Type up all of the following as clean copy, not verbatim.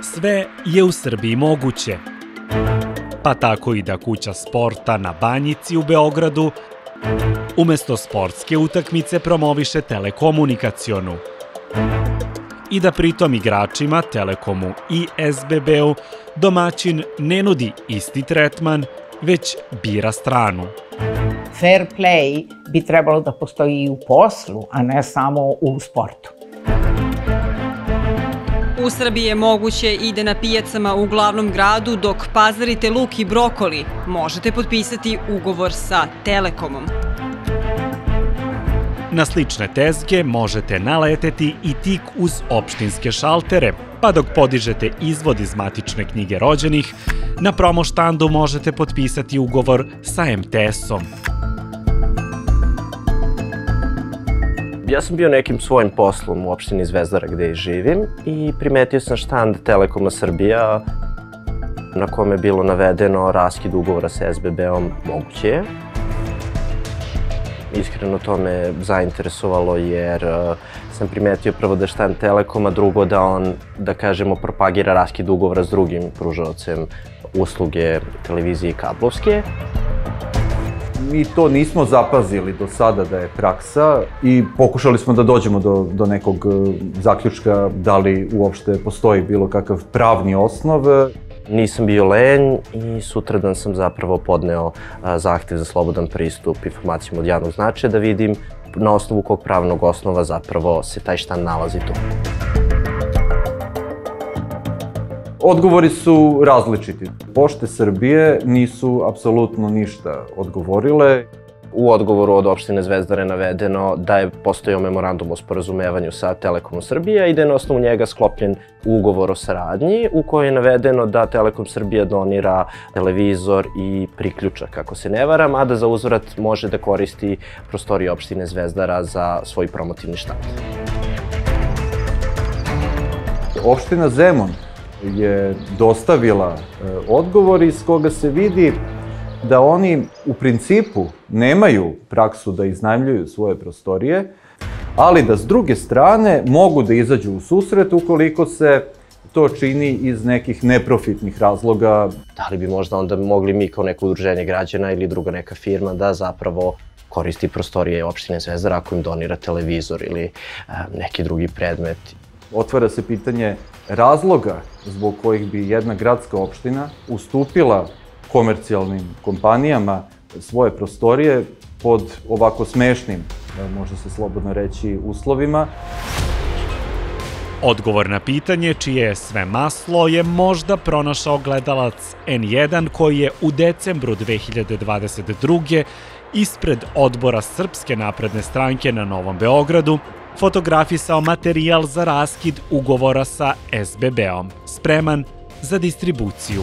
Sve je u Srbiji moguće. Pa tako i da kuća sporta na Banjici u Beogradu umesto sportske utakmice promoviše telekomunikacionu. I da pritom igračima, Telekomu i SBB-u, domaćin ne nudi isti tretman, već bira stranu. Fair play bi trebalo da postoji i u poslu, a ne samo u sportu. U Srbiji je moguće i da na pijacama u glavnom gradu dok pazarite luk i brokoli možete potpisati ugovor sa Telekomom. Na slične tezge možete naleteti i tik uz opštinske šaltere, pa dok podižete izvod iz matične knjige rođenih, na promo štandu možete potpisati ugovor sa MTS-om. Ja sam bio nekim svojim poslom u opštini Zvezdara gde i živim i primetio sam štand Telekoma Srbija na kome je bilo navedeno raskid ugovora sa SBB-om moguće je. Iskreno to me zainteresovalo jer sam primetio prvo da je štand Telekoma, drugo da on, da kažemo, propagira raskid ugovora s drugim pružaocem usluge televizije i kablovske. Mi to nismo zapazili do sada da je praksa i pokušali smo da dođemo do nekog zaključka da li uopšte postoji bilo kakav pravni osnov. Nisam bio lenj i sutradan sam zapravo podneo zahtev za slobodan pristup informacijama od javnog značaja da vidim na osnovu kog pravnog osnova zapravo se taj štand nalazi tu. Odgovori su različiti. Pošte Srbije nisu apsolutno ništa odgovorile. U odgovoru od opštine Zvezdara je navedeno da je postojao memorandum o sporazumevanju sa Telekomom Srbija i da je na osnovu njega sklopljen ugovor o saradnji u kojoj je navedeno da Telekom Srbija donira televizor i priključak, ako se ne varam, a da za uzvrat može da koristi prostorije opštine Zvezdara za svoj promotivni štand. Opština Zemun je dostavila odgovor iz koga se vidi da oni u principu nemaju praksu da iznajmljuju svoje prostorije, ali da s druge strane mogu da izađu u susret ukoliko se to čini iz nekih neprofitnih razloga. Da li bi možda onda mogli mi kao neko udruženje građana ili druga neka firma da zapravo koristi prostorije opštine Zvezdara ako im donira televizor ili neki drugi predmet? Otvara se pitanje razloga zbog kojih bi jedna gradska opština ustupila komercijalnim kompanijama svoje prostorije pod ovako smešnim, može se slobodno reći, uslovima. Odgovor na pitanje čije je sve maslo je možda pronašao gledalac N1 koji je u decembru 2022. ispred odbora Srpske napredne stranke na Novom Beogradu fotografisao materijal za raskid ugovora sa SBB-om, spreman za distribuciju.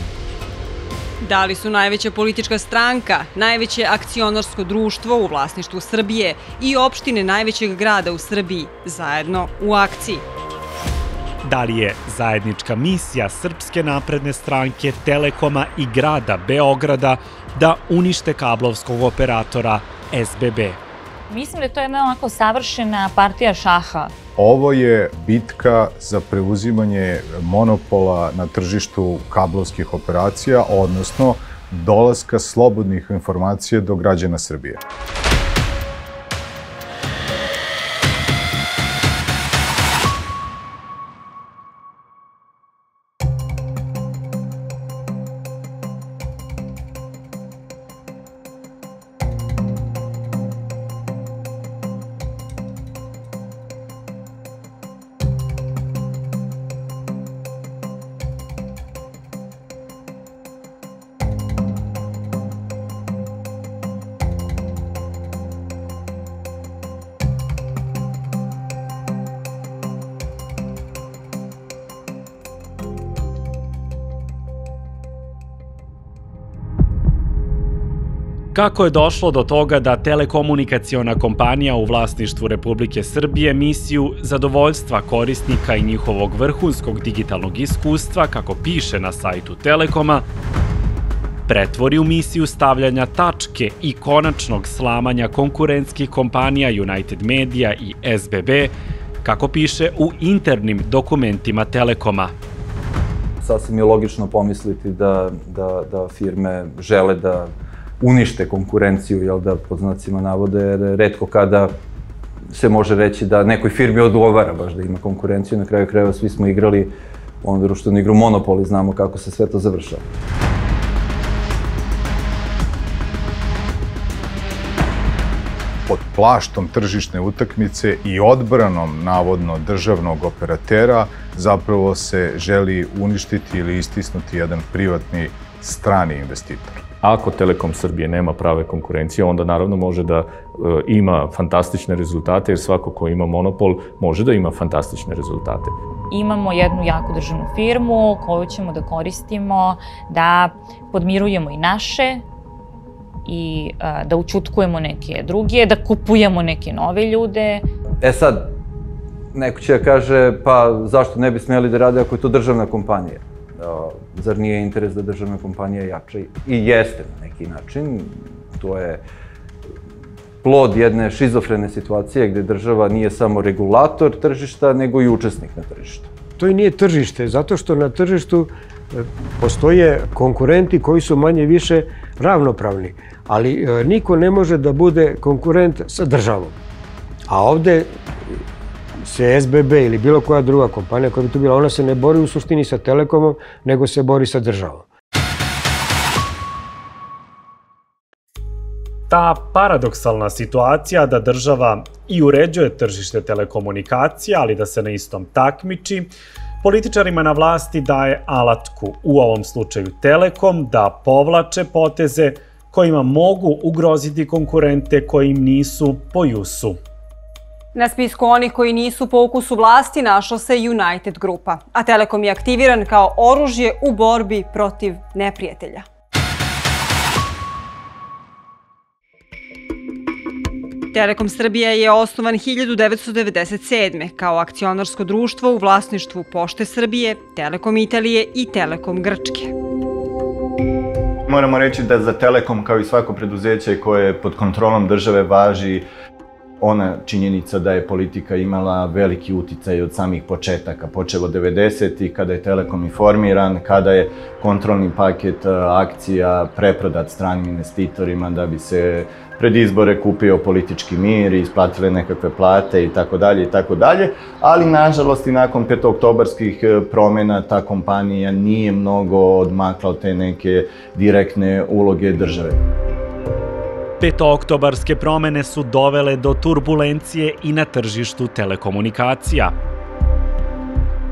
Da li su najveća politička stranka, najveće akcionarsko društvo u vlasništvu Srbije i opštine najvećeg grada u Srbiji zajedno u akciji? Da li je zajednička misija Srpske napredne stranke, Telekoma i grada Beograda da unište kablovskog operatora SBB? Mislim da je to jedna onako savršena partija šaha. Ovo je bitka za preuzimanje monopola na tržištu kablovskih operacija, odnosno dolaska slobodnih informacija do građana Srbije. Kako je došlo do toga da telekomunikaciona kompanija u vlasništvu Republike Srbije misiju zadovoljstva korisnika i njihovog vrhunskog digitalnog iskustva, kako piše na sajtu Telekoma, pretvori u misiju stavljanja tačke i konačnog slamanja konkurentskih kompanija United Media i SBB, kako piše u internim dokumentima Telekoma. Sasvim je logično pomisliti da firme žele da unište konkurenciju, jel da, pod znacima navode, jer retko kada se može reći da nekoj firmi odgovara baš da ima konkurenciju. Na kraju krajeva svi smo igrali onu društvenu igru Monopol i znamo kako se sve to završava. Pod plaštom tržišne utakmice i odbranom navodno državnog operatera zapravo se želi uništiti ili istisnuti jedan privatni strani investitor. Ako Telekom Srbije nema prave konkurencije, onda naravno može da ima fantastične rezultate, jer svako ko ima monopol može da ima fantastične rezultate. Imamo jednu jaku državnu firmu koju ćemo da koristimo, da podmirujemo i naše, i da ućutkujemo neke druge, da kupujemo neke nove ljude. Sad, neko će da kaže, pa zašto ne bi smeli da rade ako je to državna kompanija? Zar nije interes da državna kompanija jača? I jeste na neki način. To je plod jedne šizofrene situacije gde država nije samo regulator tržišta, nego i učesnik na tržištu. To i nije tržište, zato što na tržištu postoje konkurenti koji su manje više ravnopravni, ali niko ne može da bude konkurent sa državom. A ovde se SBB ili bilo koja druga kompanija koja bi tu bila, ona se ne bori u suštini sa Telekomom, nego se bori sa državom. Ta paradoksalna situacija da država i uređuje tržište telekomunikacija, ali da se na istom takmiči, političarima na vlasti daje alatku, u ovom slučaju Telekom, da povlače poteze kojima mogu ugroziti konkurente koji im nisu po jusu. Na spisku onih koji nisu po ukusu vlasti našla se United grupa, a Telekom je aktiviran kao oružje u borbi protiv neprijatelja. Telekom Srbija je osnovan 1997. kao akcionarsko društvo u vlasništvu Pošte Srbije, Telekom Italije i Telekom Grčke. Moramo reći da za Telekom, kao i svako preduzeće koje je pod kontrolom države, važi ona činjenica da je politika imala veliki uticaj od samih početaka, počev od 90-ih, kada je Telekom i formiran, kada je kontrolni paket akcija preprodat stranim investitorima da bi se pred izbore kupio politički mir i isplatile nekakve plate i tako dalje, ali nažalost i nakon petooktobarskih promjena ta kompanija nije mnogo odmakla od te neke direktne uloge države. Petooktobarske promene su dovele do turbulencije i na tržištu telekomunikacija.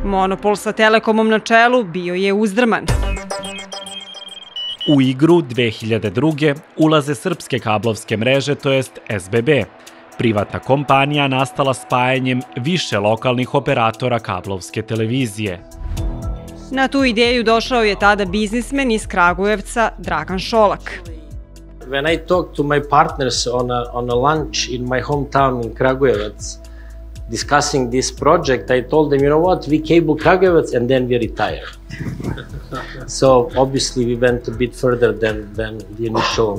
Monopol sa Telekomom na čelu bio je uzdrman. U igru 2002. ulaze srpske kablovske mreže, to jest SBB, privatna kompanija nastala spajanjem više lokalnih operatora kablovske televizije. Na tu ideju došao je tada biznismen iz Kragujevca Dragan Šolak. When I talked to my partners on a lunch in my hometown in Kragujevac, discussing this project, I told them, you know what, we cable Kragujevac and then we retire. So obviously we went a bit further than the initial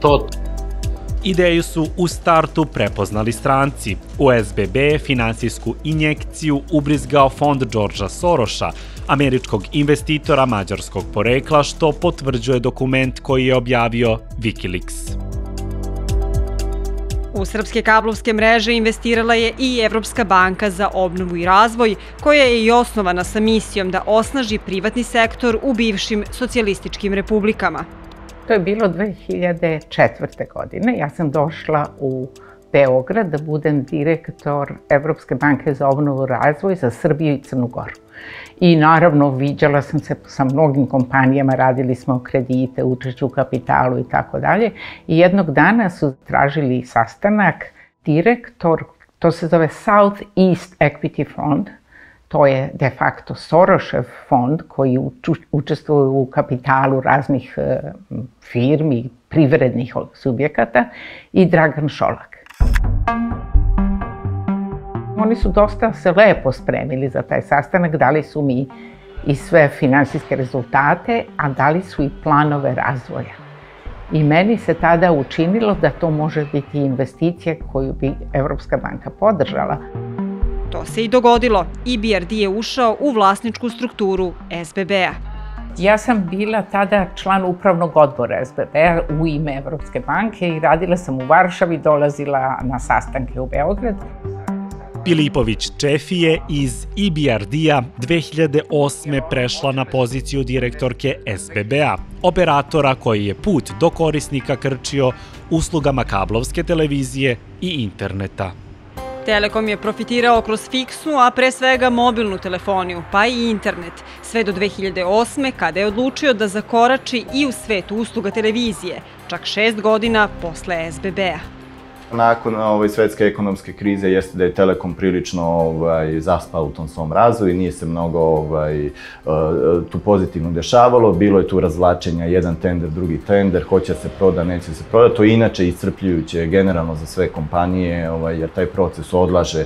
thought. Ideju su u startu prepoznali stranci. U SBB finansijsku injekciju ubrizgao fond Georgea Soroša, američkog investitora mađarskog porekla, što potvrđuje dokument koji je objavio Wikileaks. U srpske kablovske mreže investirala je i Evropska banka za obnovu i razvoj, koja je i osnovana sa misijom da osnaži privatni sektor u bivšim socijalističkim republikama. To je bilo 2004. godine. Ja sam došla u Beograd da budem direktor Evropske banke za obnovu i razvoj za Srbiju i Crnu Goru. I naravno viđala sam se sa mnogim kompanijama, radili smo kredite, učešće u kapitalu i tako dalje. I jednog dana su tražili sastanak direktor, to se zove South East Equity Fund, to je de facto Sorošev fond koji učestvuje u kapitalu raznih firmi, privrednih subjekata, i Dragan Šolak. Oni su dosta se lepo spremili za taj sastanak, dali su mi i sve finansijske rezultate, a dali su i planove razvoja. I meni se tada učinilo da to može biti investicija koju bi Evropska banka podržala. To se i dogodilo. EBRD je ušao u vlasničku strukturu SBB-a. Ja sam bila tada član upravnog odbora SBB-a u ime Evropske banke i radila sam u Varšavi, dolazila na sastanke u Beograd. Pilipović Čefi je iz EBRD-a 2008. prešla na poziciju direktorke SBB-a, operatora koji je put do korisnika krčio uslugama kablovske televizije i interneta. Telekom je profitirao kroz fiksnu, a pre svega mobilnu telefoniju, pa i internet, sve do 2008. kada je odlučio da zakorači i u svet usluga televizije, čak 6 godina posle SBB-a. Nakon svetske ekonomske krize jeste da je Telekom prilično zaspao u tom svom razvoju, nije se mnogo tu pozitivno dešavalo, bilo je tu razvlačenja, jedan tender, drugi tender, hoće se proda, neće se proda, to je inače iscrpljujuće generalno za sve kompanije, jer taj proces odlaže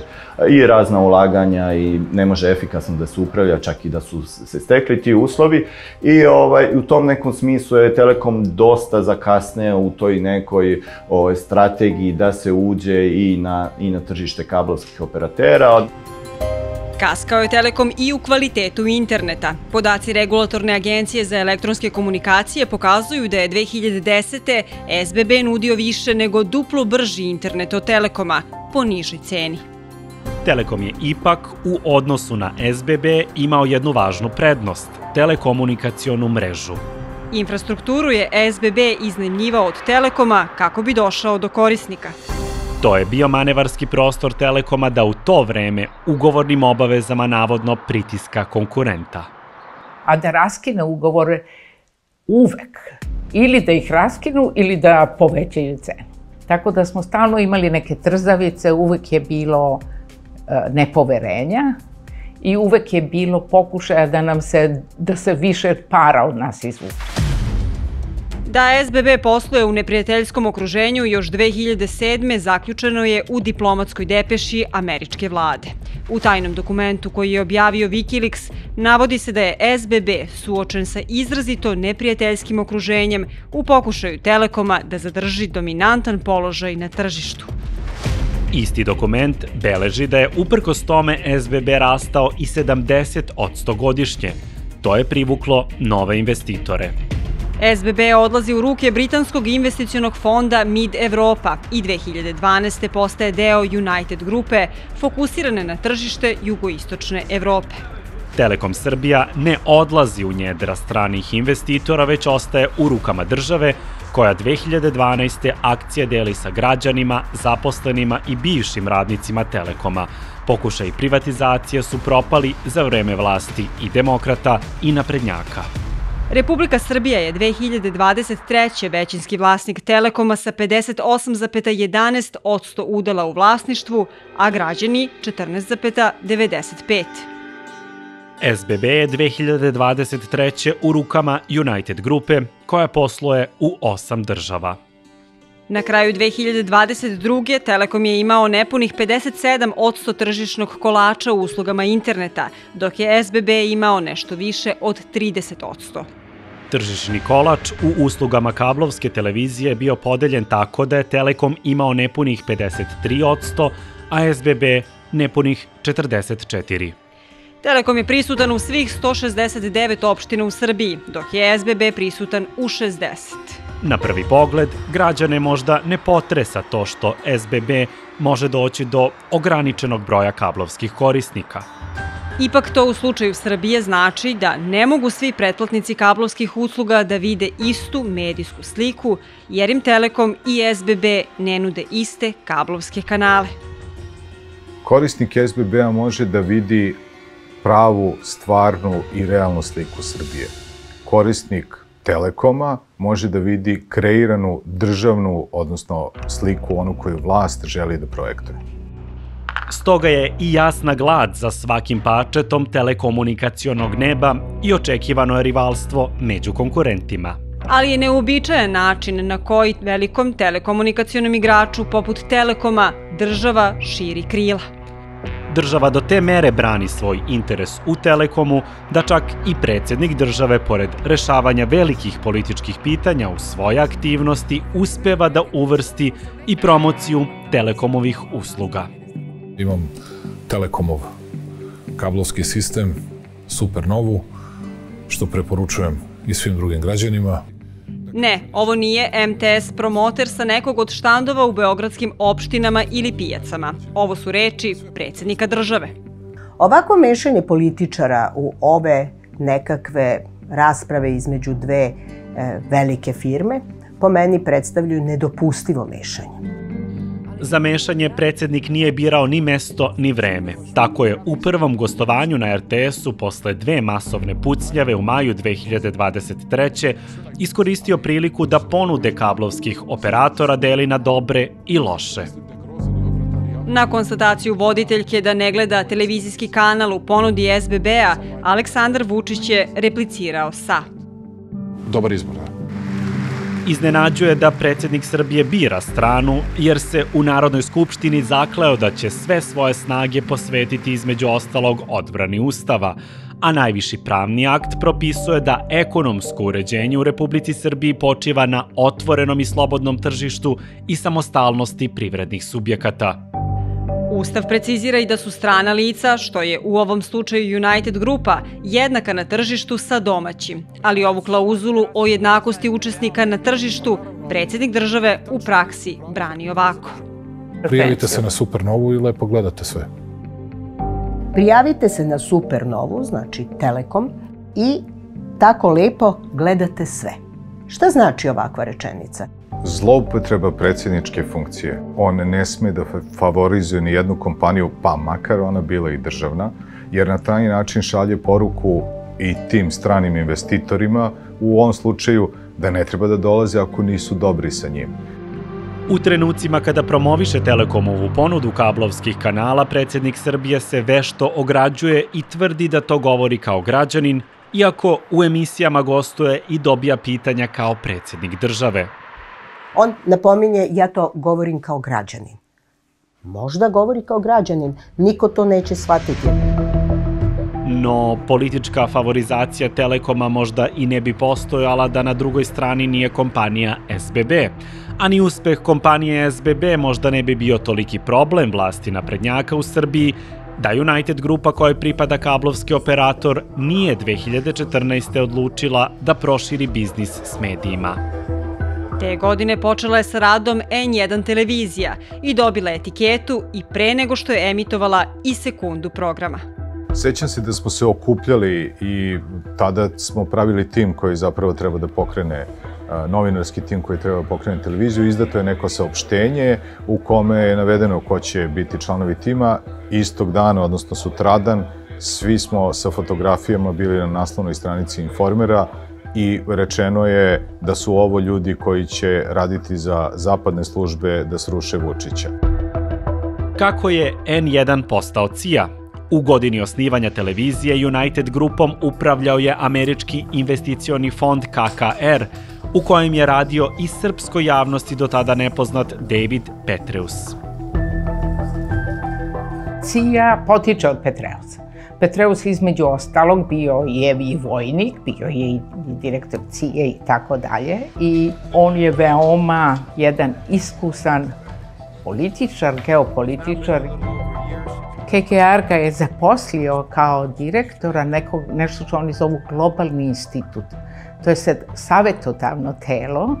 i razna ulaganja i ne može efikasno da se upravlja, čak i da su se stekli ti uslovi i u tom nekom smislu je Telekom dosta zakasneo u toj nekoj strategiji da se uđe i na tržište kablovskih operatera. Kaskao je Telekom i u kvalitetu interneta. Podaci Regulatorne agencije za elektronske komunikacije pokazuju da je 2010. SBB nudio više nego duplo brži internet od Telekoma po nižoj ceni. Telekom je ipak u odnosu na SBB imao jednu važnu prednost – telekomunikacionu mrežu. Infrastrukturu je SBB iznajmljivao od Telekoma kako bi došao do korisnika. To je bio manevarski prostor Telekoma da u to vreme ugovornim obavezama navodno pritiska konkurenta. A da raskine ugovore uvek. Ili da ih raskinu ili da povećaju cenu. Tako da smo stalno imali neke trzavice, uvek je bilo nepoverenja i uvek je bilo pokušaja da se više para od nas izvuče. Da SBB posluje u neprijateljskom okruženju još 2007. zaključeno je u diplomatskoj depeši američke vlade. U tajnom dokumentu koji je objavio Wikileaks navodi se da je SBB suočen sa izrazito neprijateljskim okruženjem u pokušaju Telekoma da zadrži dominantan položaj na tržištu. Isti dokument beleži da je uprkos tome SBB rastao i 70% godišnje. To je privuklo nove investitore. SBB odlazi u ruke britanskog investicionog fonda Mid Evropa i 2012. postaje deo United grupe, fokusirane na tržište jugoistočne Evrope. Telekom Srbija ne odlazi u njedra stranih investitora, već ostaje u rukama države, koja 2012. akcije deli sa građanima, zaposlenima i bivšim radnicima Telekoma. Pokušaj privatizacije su propali za vreme vlasti i demokrata i naprednjaka. Republika Srbija je 2023. većinski vlasnik Telekoma sa 58,11% udela u vlasništvu, a građani 14,95%. SBB je 2023. u rukama United grupe, koja posluje u 8 država. Na kraju 2022. Telekom je imao nepunih 57% tržišnog kolača u uslugama interneta, dok je SBB imao nešto više od 30%. Tržišni kolač u uslugama kablovske televizije je bio podeljen tako da je Telekom imao nepunih 53%, a SBB nepunih 44%. Telekom je prisutan u svih 169 opština u Srbiji, dok je SBB prisutan u 60. Na prvi pogled, građane možda ne potresa to što SBB može doći do ograničenog broja kablovskih korisnika. Ipak to u slučaju Srbije znači da ne mogu svi pretplatnici kablovskih usluga da vide istu medijsku sliku, jer im Telekom i SBB ne nude iste kablovske kanale. Korisnik SBB-a može da vidi pravu, stvarnu i realnu sliku Srbije. Korisnik Telekoma može da vidi kreiranu državnu, odnosno sliku onu koju vlast želi da projektuje. Stoga je i jasna glad za svakim pačetom telekomunikacionog neba i očekivano je rivalstvo među konkurentima. Ali je neuobičajen način na koji velikom telekomunikacionom igraču poput Telekoma država širi krila. Država do te mere brani svoj interes u Telekomu da čak i predsjednik države, pored rešavanja velikih političkih pitanja u svoje aktivnosti, uspeva da uvrsti i promociju Telekomovih usluga. Imam Telekomov kablovski sistem, Supernovu, što preporučujem i svim drugim građanima. Ne, ovo nije MTS promoter sa nekog od štandova u beogradskim opštinama ili pijacama. Ovo su reči predsjednika države. Ovako mešanje političara u ove nekakve rasprave između dve velike firme po meni predstavljaju nedopustivo mešanje. Za mešanje predsjednik nije birao ni mesto ni vreme. Tako je u prvom gostovanju na RTS-u posle 2 masovne pucnjave u maju 2023. iskoristio priliku da ponude kablovskih operatora deli na dobre i loše. Na konstataciju voditeljke da ne gleda televizijski kanal u ponudi SBB-a, Aleksandar Vučić je replicirao sa: Dobar izbor. Iznenađuje da predsjednik Srbije bira stranu, jer se u Narodnoj skupštini zakleo da će sve svoje snage posvetiti između ostalog odbrani Ustava, a najviši pravni akt propisuje da ekonomsko uređenje u Republici Srbiji počiva na otvorenom i slobodnom tržištu i samostalnosti privrednih subjekata. Ustav precizira i da su strana lica, što je u ovom slučaju United Grupa, jednaka na tržištu sa domaćim. Ali ovu klauzulu o jednakosti učesnika na tržištu predsjednik države u praksi brani ovako. Prijavite se na Supernovu i lepo gledate sve. Prijavite se na Supernovu, znači Telekom, i tako lepo gledate sve. Šta znači ovakva rečenica? Zloupotreba predsjedničke funkcije. On ne sme da favorizuje ni jednu kompaniju, pa makar ona bila i državna, jer na taj način šalje poruku i tim stranim investitorima, u ovom slučaju, da ne treba da dolaze ako nisu dobri sa njim. U trenucima kada promoviše Telekomovu ponudu kablovskih kanala, predsjednik Srbije se vešto ograđuje i tvrdi da to govori kao građanin, iako u emisijama gostuje i dobija pitanja kao predsjednik države. On napominje, ja to govorim kao građanin. Možda govori kao građanin, niko to neće shvatiti. No, politička favorizacija Telekoma možda i ne bi postojala da na drugoj strani nije kompanija SBB. A ni uspeh kompanije SBB možda ne bi bio toliki problem vlasti naprednjaka u Srbiji, da United Grupa kojoj pripada kablovski operator nije 2014. odlučila da proširi biznis s medijima. Te godine počela je sa radom N1 televizija i dobila etiketu i pre nego što je emitovala i sekundu programa. Sećam se da smo se okupljali i tada smo pravili tim koji zapravo treba da pokrene, novinarski tim koji treba da pokrene televiziju. Izdato je neko saopštenje u kome je navedeno ko će biti članovi tima. Istog dana, odnosno sutradan, svi smo sa fotografijama bili na naslovnoj stranici Informera i rečeno je da su ovo ljudi koji će raditi za zapadne službe da sruše Vučića. Kako je N1 postao CIA? U godini osnivanja televizije United Grupom upravljao je američki investicioni fond KKR, u kojem je radio i srpskoj javnosti do tada nepoznat David Petreus. CIA potiče od Petreusa. Petreus između ostalog bio je i vojnik, bio je i direktor CIA i tako dalje. I on je veoma jedan iskusan političar, geopolitičar. KKR ga je zaposlio kao direktora nešto što oni zovu globalni institut. To je savjetodavno telo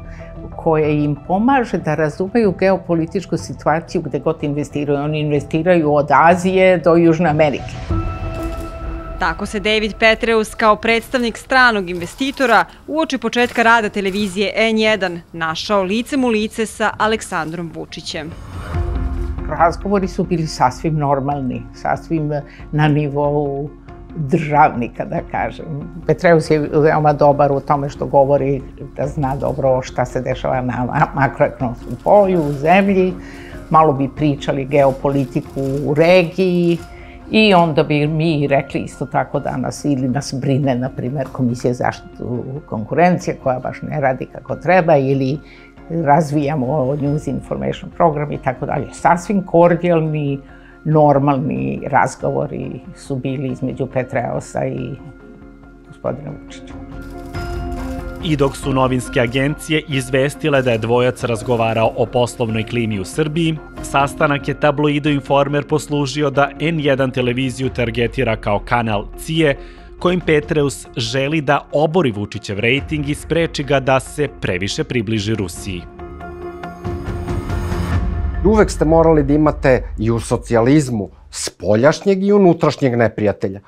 koje im pomaže da razumeju geopolitičku situaciju gde god investiraju. Oni investiraju od Azije do Južne Amerike. Tako se David Petreus kao predstavnik stranog investitora uoči početka rada televizije N1 našao licem u lice sa Aleksandrom Vučićem. Razgovori su bili sasvim normalni, sasvim na nivou državnika, da kažem. Petreus je veoma dobar u tome što govori da zna dobro šta se dešava na makroekonomskom polju, u zemlji. Malo bi pričali geopolitiku u regiji i onda bi mi rekli isto tako danas ili nas brine, na primjer, Komisija za zaštitu konkurencije koja baš ne radi kako treba ili razvijamo news information program i tako dalje. Sasvim kordijalni, normalni razgovori su bili između Petreusa i gospodina Vučića. I dok su novinske agencije izvestile da je dvojac razgovarao o poslovnoj klimi u Srbiji, sastanak je tabloidu Informer poslužio da N1 televiziju targetira kao kanal CIA, kojim Petreus želi da obori Vučićev rejting i spreči ga da se previše približi Rusiji. Uvek ste morali da imate i u socijalizmu spoljašnjeg i unutrašnjeg neprijatelja.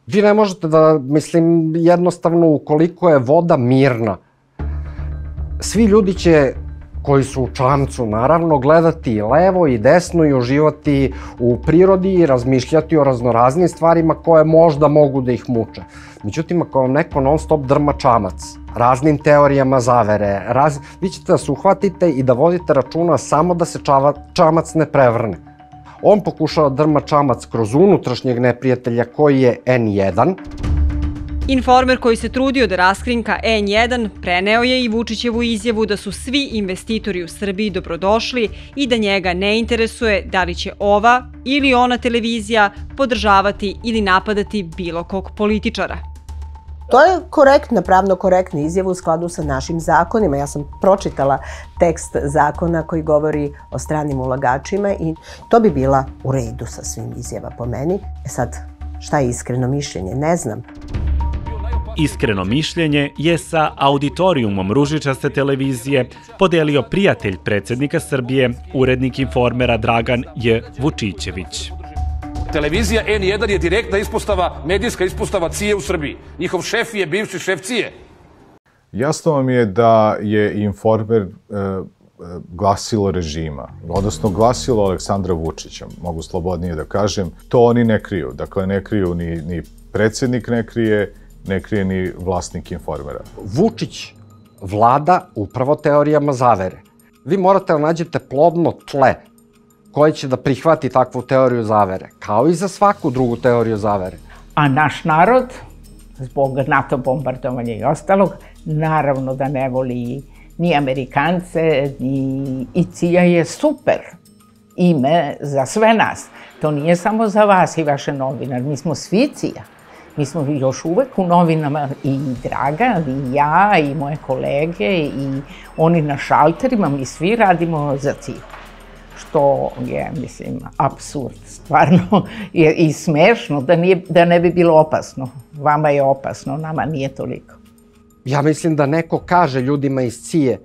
Vi ne možete da, mislim, jednostavno ukoliko je voda mirna, svi ljudi će, koji su u čamcu, naravno, gledati i levo i desno i uživati u prirodi i razmišljati o raznoraznim stvarima koje možda mogu da ih muče. Međutim, ako vam neko non stop drma čamac, raznim teorijama zavere, vi ćete da se uhvatite i da vodite računa samo da se čamac ne prevrne. On pokušava da drma čamac kroz unutrašnjeg neprijatelja koji je N1. Informer koji se trudio da raskrinka N1 preneo je i Vučićevu izjavu da su svi investitori u Srbiji dobrodošli i da njega ne interesuje da li će ova ili ona televizija podržavati ili napadati bilo kog političara. To je korektna, pravno korektna izjava u skladu sa našim zakonima. Ja sam pročitala tekst zakona koji govori o stranim ulagačima i to bi bila u redu sa svim izjava po meni. Sad, šta je iskreno mišljenje? Ne znam. Iskreno mišljenje je sa auditorijumom ružičaste televizije podelio prijatelj predsjednika Srbije, urednik Informera Dragan J. Vučićević. Televizija N1 je direktna ispostava, medijska ispostava CIA u Srbiji. Njihov šef je bivši šef CIA. Jasno vam je da je Informer glasilo režima, odnosno glasilo Aleksandra Vučića, mogu slobodnije da kažem. To oni ne kriju. Dakle, ne kriju ni predsjednik ne krije ni vlasnik Informera. Vučić vlada upravo teorijama zavere. Vi morate da nađete plodno tle koje će da prihvati takvu teoriju zavere, kao i za svaku drugu teoriju zavere. A naš narod, zbog NATO bombardovanja i ostalog, naravno da ne voli ni Amerikance, i CIA je super ime za sve nas. To nije samo za vas i vaše novinare, mi smo svi CIA. Mi smo još uvek u novinama, i Dragan, i ja, i moje kolege, i oni na šalterima, mi svi radimo za CIA. Što je, mislim, apsurd, stvarno, i smešno, da ne bi bilo opasno. Vama je opasno, nama nije toliko. Ja mislim da neko kaže ljudima iz CIA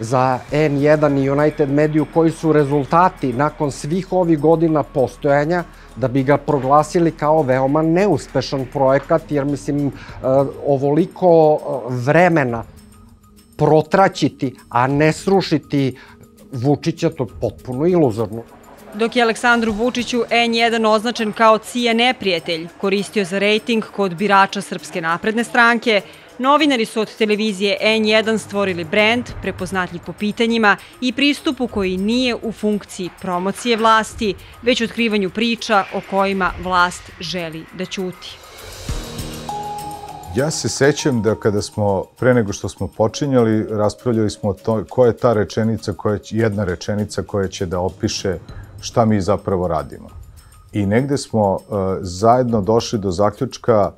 za N1 i United Mediju koji su rezultati nakon svih ovih godina postojanja, da bi ga proglasili kao veoma neuspešan projekat, jer mislim, ovoliko vremena protraćiti, a ne srušiti Vučića, to je potpuno iluzorno. Dok je Aleksandru Vučiću N1 označen kao CIA neprijatelj, koristio za rejting kod birača Srpske napredne stranke, novinari su od televizije N1 stvorili brend, prepoznatljiv po pitanjima i pristupu koji nije u funkciji promocije vlasti, već otkrivanju priča o kojima vlast želi da ćuti. Ja se sećam da kada smo, pre nego što smo počinjali, raspravljali smo o tome koja je ta rečenica, jedna rečenica koja će da opiše šta mi zapravo radimo. I negde smo zajedno došli do zaključka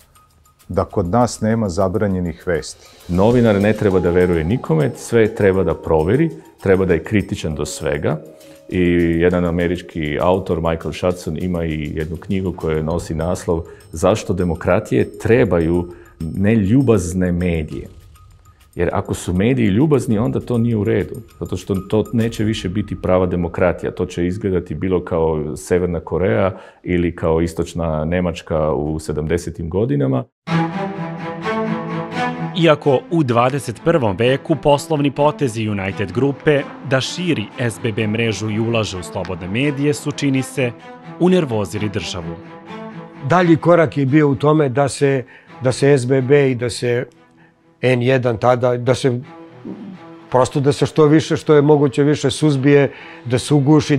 da kod nas nema zabranjenih vesti. Novinar ne treba da veruje nikome, sve treba da proveri, treba da je kritičan do svega. I jedan američki autor, Michael Shudson, ima i jednu knjigu koja nosi naslov Zašto demokratije trebaju neljubazne medije. Jer ako su mediji ljubazni, onda to nije u redu. Zato što to neće više biti prava demokratija. To će izgledati bilo kao Severna Koreja ili kao istočna Nemačka u 70. godinama. Iako u 21. veku poslovni potezi United grupe da širi SBB mrežu i ulaže u slobodne medije su, čini se, unervozili državu. Dalji korak je bio u tome da se SBB i da se N1 tada, da se što više, što je moguće više suzbije, da se uguši,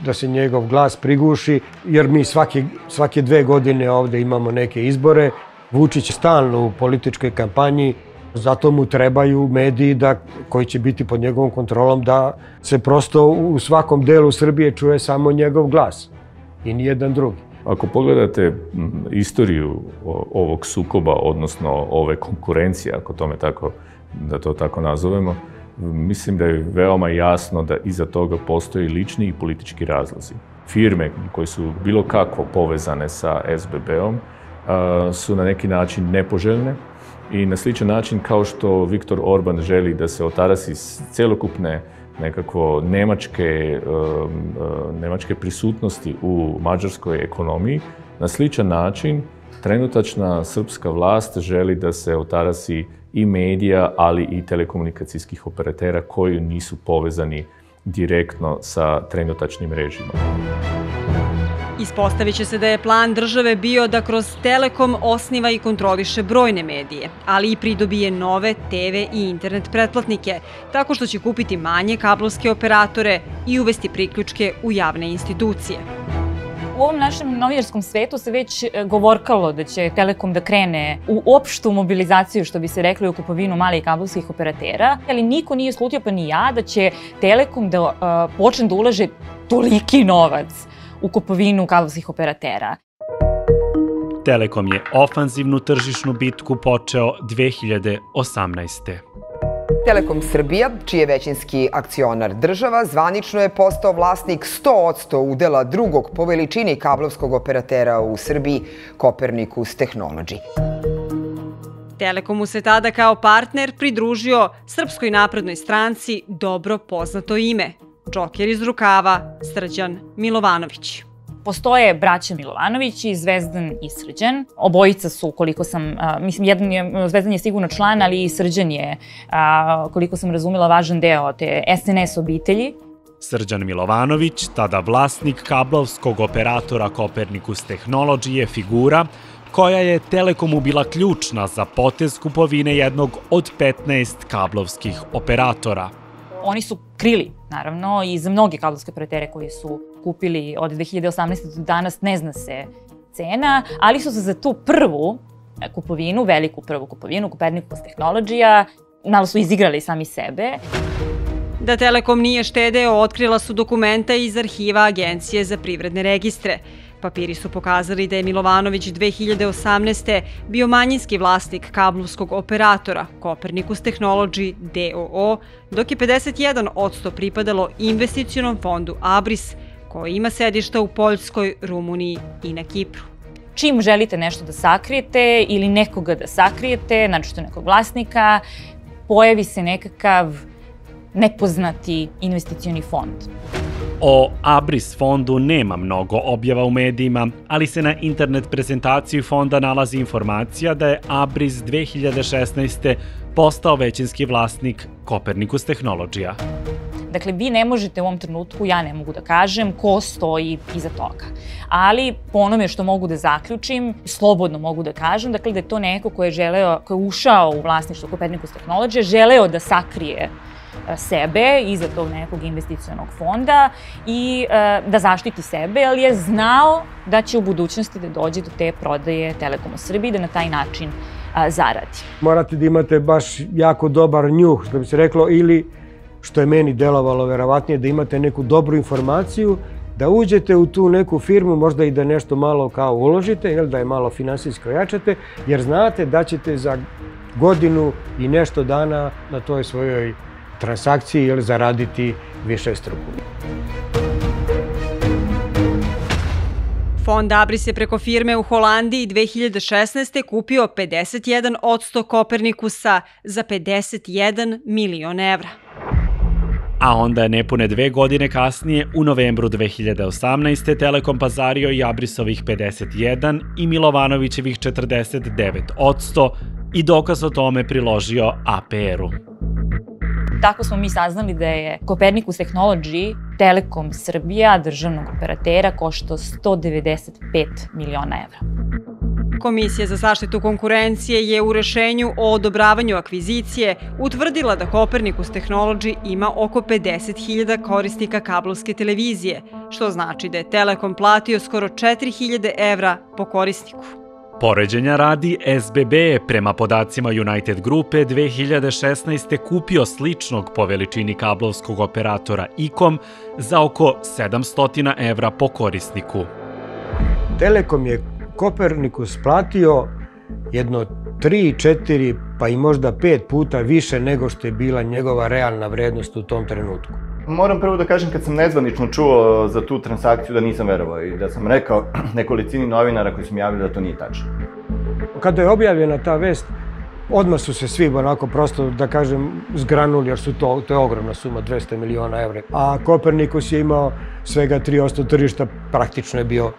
da se njegov glas priguši, jer mi svake 2 godine ovde imamo neke izbore. Vučić je stalno u političkoj kampanji, zato mu trebaju mediji koji će biti pod njegovom kontrolom, da se prosto u svakom delu Srbije čuje samo njegov glas i nijedan drugi. Ako pogledate istoriju ovog sukoba, odnosno ove konkurencije, ako tome tako, da to tako nazovemo, mislim da je veoma jasno da iza toga postoji lični i politički razlozi. Firme koje su bilo kako povezane sa SBB-om su na neki način nepoželjne i na sličan način kao što Viktor Orban želi da se otarasi celokupne nekako nemačke prisutnosti u mađarskoj ekonomiji, na sličan način trenutačna srpska vlast želi da se otarasi i medija, ali i telekomunikacijskih operatera koji nisu povezani direktno sa trenutačnim režimom. Ispostavit će se da je plan države bio da kroz Telekom osniva i kontroliše brojne medije, ali i pridobije nove TV i internet pretplatnike, tako što će kupiti manje kablovske operatore i uvesti priključke u javne institucije. U ovom našem novijarskom svetu se već govorkalo da će Telekom da krene u opštu mobilizaciju, što bi se rekli, u kupovinu malih kablovskih operatera, ali niko nije slutio, pa ni ja, da će Telekom da počne da ulaže toliki novac u kupovinu kablovskih operatera. Telekom je ofanzivnu tržišnu bitku počeo 2018. Telekom Srbija, čiji je većinski akcionar država, zvanično je postao vlasnik 100% udela drugog po veličini kablovskog operatera u Srbiji, Copernicus Technology. Telekomu se tada kao partner pridružio Srpskoj naprednoj stranci dobro poznato ime, džoker iz rukava Srđan Milovanović. Postoje braća Milovanovići, Zvezdan i Srđan. Obojica su, koliko sam, Zvezdan je sigurno član, ali i Srđan je, koliko sam razumela, važan deo te SNS obitelji. Srđan Milovanović, tada vlasnik kablovskog operatora Copernicus Technology, je figura koja je Telekomu bila ključna za potez kupovine jednog od 15 kablovskih operatora. Oni su krili, naravno, i za mnoge kablovske operatere koji su kupili od 2018. do danas, ne zna se cena, ali su se za tu prvu kupovinu, veliku prvu kupovinu, Copernicus Technology-a, malo su izigrali sami sebe. Da Telekom nije štedeo, otkrila su dokumenta iz arhiva Agencije za privredne registre. Papiri su pokazali da je Milovanović 2018. bio manjinski vlasnik kablovskog operatora Copernicus Technology DOO, dok je 51% pripadalo investicionom fondu Abris, koji ima sedišta u Poljskoj, Rumuniji i na Kipru. Čim želite nešto da sakrijete ili nekoga da sakrijete, naročito nekog vlasnika, pojavi se nekakav nepoznati investicioni fond. O Abris fondu nema mnogo objava u medijima, ali se na internet prezentaciji fonda nalazi informacija da je Abris 2016. postao većinski vlasnik Copernicus Technology-a. Dakle, vi ne možete u ovom trenutku, ja ne mogu da kažem ko stoji iza toga. Ali po onome što mogu da zaključim, slobodno mogu da kažem, dakle da je to neko ko je ušao u vlasništvo Copernicus Technology, želeo da sakrije sebe iza tog nekog investicionog fonda i da zaštiti sebe, ali je znao da će u budućnosti da dođe do te prodaje Telekom u Srbiji, da na taj način zaradi. Morate da imate baš jako dobar njuh, što bi se reklo, ili, što je meni delovalo verovatnije, da imate neku dobru informaciju, da uđete u tu neku firmu, možda i da nešto malo kao uložite, da je malo finansijsko jačate, jer znate da ćete za godinu i nešto dana na toj svojoj transakciji zaraditi višestruko. Fond Abris je preko firme u Holandiji 2016. kupio 51% Kopernikusa za 51 milion evra. A onda je nepune 2 godine kasnije, u novembru 2018. Telekom pazario i Abrisovih 51 i Milovanovićevih 49% i dokaz o tome priložio APR-u. Tako smo mi saznali da je Copernicus Technology, Telekom Srbija, državnog operatera, koštao 195 miliona evra. Komisija za zaštitu konkurencije je u rešenju o odobravanju akvizicije utvrdila da Copernicus Technology ima oko 50.000 korisnika kablovske televizije, što znači da je Telekom platio skoro 4.000 evra po korisniku. Poređenja radi, SBB je prema podacima United Grupe 2016. kupio sličnog po veličini kablovskog operatora ICOM za oko 700 evra po korisniku. Telekom je Kopernikus platio jedno 3, 4, pa i možda 5 puta više nego što je bila njegova realna vrednost u tom trenutku. Moram prvo da kažem, kad sam nezvanično čuo za tu transakciju, da nisam verovao i da sam rekao nekolicini novinara koji su mi javili da to nije tačno. Kada je objavljena ta vest, odmah su se svi onako prosto, da kažem, zgranuli, jer to je ogromna suma, 200 miliona evra. A Kopernikus je imao svega 3% tržišta, praktično je bio,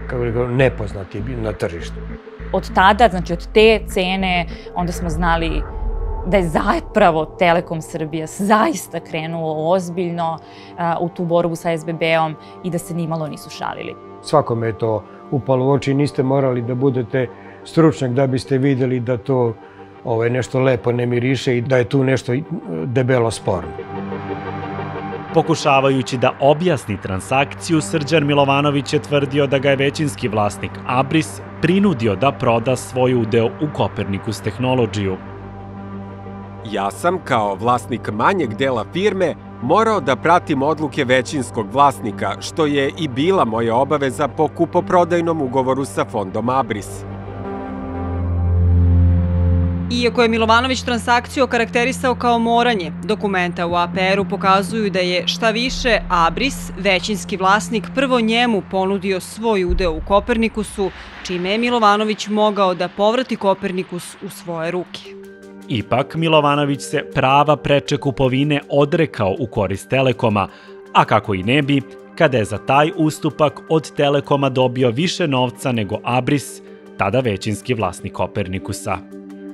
kako bih rekao, nepoznat je na tržištu. Od tada, znači od te cene, onda smo znali da je zapravo Telekom Srbija zaista krenuo ozbiljno u tu borbu sa SBB-om i da se nimalo nisu šalili. Svakome je to upalo u oči, niste morali da budete stručnjak da biste videli da to nešto lepo ne miriše i da je tu nešto debelo sporno. Pokušavajući da objasni transakciju, Srđan Milovanović je tvrdio da ga je većinski vlasnik Abris prinudio da proda svoj udeo u Copernicus Technology-u. Ja sam, kao vlasnik manjeg dela firme, morao da pratim odluke većinskog vlasnika, što je i bila moja obaveza po kupoprodajnom ugovoru sa fondom Abris. Iako je Milovanović transakciju okarakterisao kao moranje, dokumenta u APR-u pokazuju da je, šta više, Abris, većinski vlasnik, prvo njemu ponudio svoj udeo u Kopernikusu, čime je Milovanović mogao da povrati Kopernikus u svoje ruke. Ipak, Milovanović se prava preče kupovine odrekao u korist Telekoma, a kako i ne bi, kada je za taj ustupak od Telekoma dobio više novca nego Abris, tada većinski vlasnik Kopernikusa.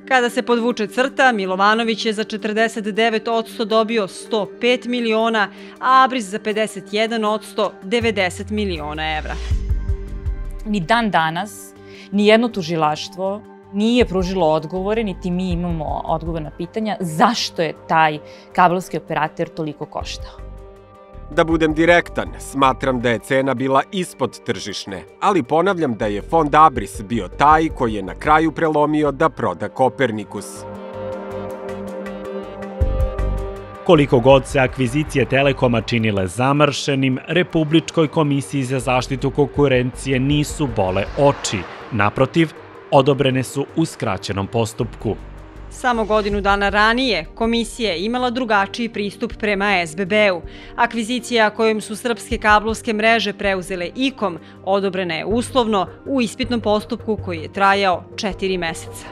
Kada se podvuče crta, Milovanović je za 49% dobio 105 miliona, a Abris za 51% 90 miliona evra. Ni dan danas, ni jedno tužilaštvo nije pružilo odgovore, niti mi imamo odgovor na pitanja zašto je taj kabelski operator toliko koštao. Da budem direktan, smatram da je cena bila ispod tržišne, ali ponavljam da je fond Abris bio taj koji je na kraju prelomio da proda Kopernikus. Koliko god se akvizicije Telekoma činile zamršenim, Republičkoj komisiji za zaštitu konkurencije nisu bole oči. Naprotiv, odobrene su u skraćenom postupku. Samo godinu dana ranije, komisija je imala drugačiji pristup prema SBB-u. Akvizicija kojom su srpske kablovske mreže preuzele ICOM odobrena je uslovno u ispitnom postupku koji je trajao 4 meseca.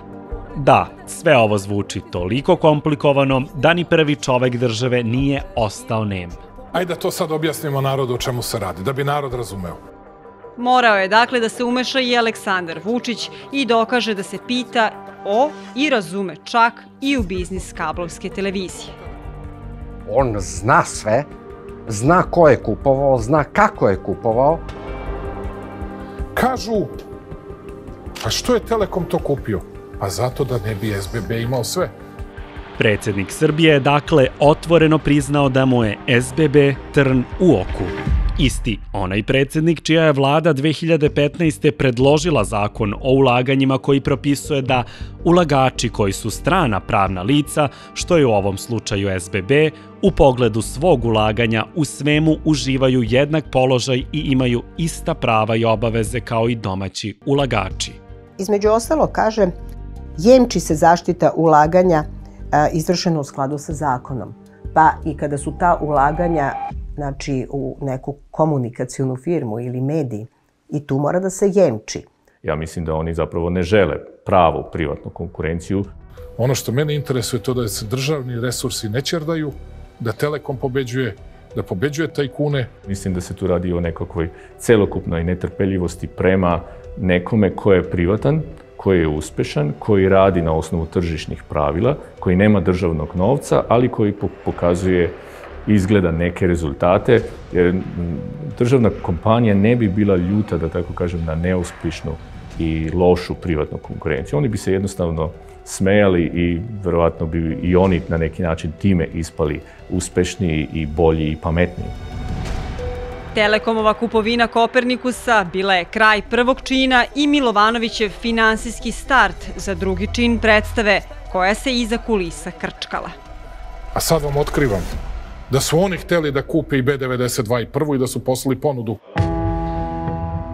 Da, sve ovo zvuči toliko komplikovano da ni prvi čovek države nije ostao nem. Ajde da to sad objasnimo narodu o čemu se radi, da bi narod razumeo. Morao je dakle da se umeša i Aleksandar Vučić i dokaže da se pita o i razume čak i u biznis kablovske televizije. On zna sve, zna ko je kupovao, zna kako je kupovao. Kažu, pa što je Telekom to kupio? Pa zato da ne bi SBB imao sve. Predsednik Srbije je dakle otvoreno priznao da mu je SBB trn u oku. Isti onaj predsednik čija je vlada 2015. predložila zakon o ulaganjima koji propisuje da ulagači koji su strana pravna lica, što je u ovom slučaju SBB, u pogledu svog ulaganja u svemu uživaju jednak položaj i imaju ista prava i obaveze kao i domaći ulagači. Između ostalo kaže, jemči se zaštita ulaganja izvršena u skladu sa zakonom. Pa i kada su ta ulaganja u neku komunikacijnu firmu ili medij, i tu mora da se jemči. Ja mislim da oni zapravo ne žele pravu privatnu konkurenciju. Ono što mene interesuje je to da se državni resursi ne ćerdaju, da Telekom pobeđuje, da pobeđuje tajkune. Mislim da se tu radi o nekakvoj celokupnoj netrpeljivosti prema nekome ko je privatan, koji je uspešan, koji radi na osnovu tržišnih pravila, koji nema državnog novca, ali koji pokazuje izgleda neke rezultate, jer državna kompanija ne bi bila ljuta, da tako kažem, na neuspešnu i lošu privatnu konkurenciju. Oni bi se jednostavno smejali i verovatno bi i oni na neki način time ispali uspešniji i bolji i pametniji. Telekomova kupovina Kopernikusa bila je kraj prvog čina i Milovanovićev finansijski start za drugi čin predstave koja se iza kulisa krčkala. A sad vam otkrivam da su oni hteli da kupe i B92 i prvu i da su poslali ponudu.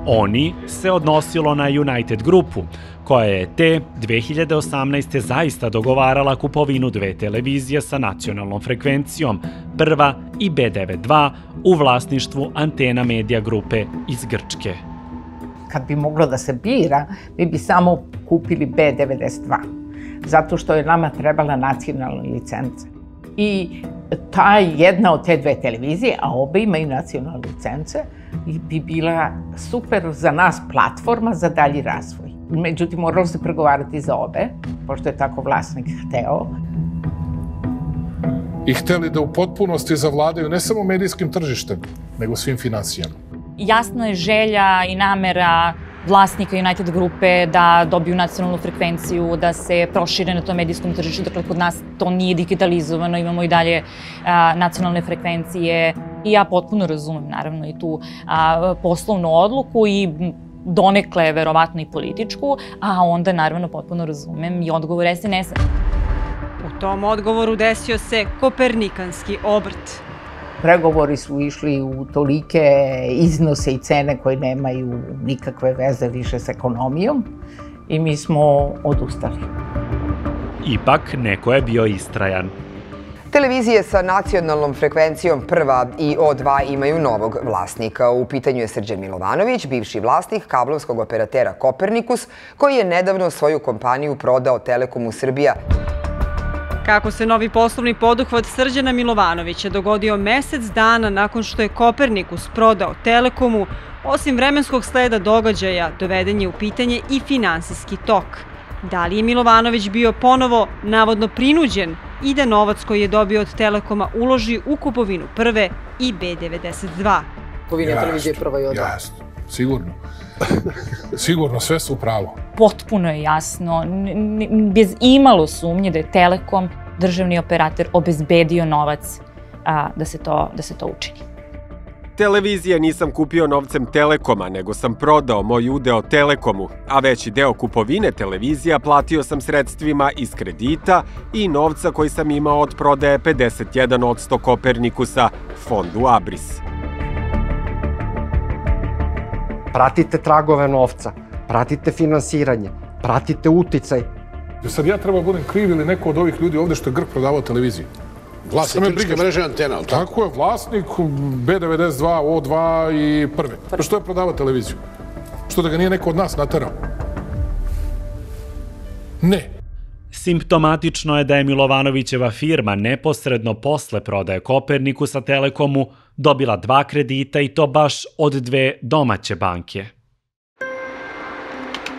Oni se odnosilo na United grupu, koja je te 2018. zaista dogovarala kupovinu dve televizije sa nacionalnom frekvencijom, Prva i B92, u vlasništvu Antena Media grupe iz Grčke. Kad bi moglo da se bira, mi bi samo kupili B92, zato što je nama trebala nacionalna licenca. I ta jedna od te dve televizije, a obe imaju nacionalne licence, bi bila super za nas platforma za dalji razvoj. Međutim, moralo se pregovarati za obe, pošto je tako vlasnik hteo. I hteli da u potpunosti zavladaju ne samo medijskim tržištem, nego svim finansijama. Jasna je želja i namera vlasnika United grupe da dobiju nacionalnu frekvenciju, da se prošire na tom medijskom tržištu. Dakle, kod nas to nije digitalizovano, imamo i dalje nacionalne frekvencije. I ja potpuno razumem, naravno, i tu poslovnu odluku i donekle, verovatno, i političku, a onda, naravno, potpuno razumem i odgovor SNS-a. U tom odgovoru desio se kopernikanski obrt. Pregovori su išli u tolike iznose i cene koje nemaju nikakve veze više s ekonomijom i mi smo odustali. Ipak, neko je bio istrajan. Televizije sa nacionalnom frekvencijom Prva i O2 imaju novog vlasnika. U pitanju je Srđan Milovanović, bivši vlasnik kablovskog operatera Kopernikus, koji je nedavno svoju kompaniju prodao Telekomu Srbija. Kako se novi poslovni poduhvat Srđana Milovanovića dogodio mesec dana nakon što je Kopernikus prodao Telekomu, osim vremenskog sleda događaja, doveden je u pitanje i finansijski tok. Da li je Milovanović bio ponovo navodno prinuđen i da novac koji je dobio od Telekoma uloži u kupovinu Prve i B92? Kupovina televizije Prva i O2. Jasno, sigurno. Sigurno, sve su u pravu. Potpuno je jasno, bez imalo sumnje da je Telekom, državni operator, obezbedio novac da se to učini. Televizije nisam kupio novcem Telekoma, nego sam prodao moj udeo Telekomu, a veći deo kupovine televizija platio sam sredstvima iz kredita i novca koji sam imao od prodaje 51% Kopernikusa fondu Abris. Pratite tragove novca, pratite finansiranje, pratite uticaj. Sad ja treba budem kriv ili neko od ovih ljudi ovde što je Grk prodavao televiziju? Satiričke mreže antena, ali tako? Tako je, vlasnik B92, O2 i Prve. Što je prodavao televiziju? Što da ga nije neko od nas naterao? Ne. Simptomatično je da je Milovanovićeva firma neposredno posle prodaje Kopernikusa Telekomu dobila 2 kredita i to baš od 2 domaće banke.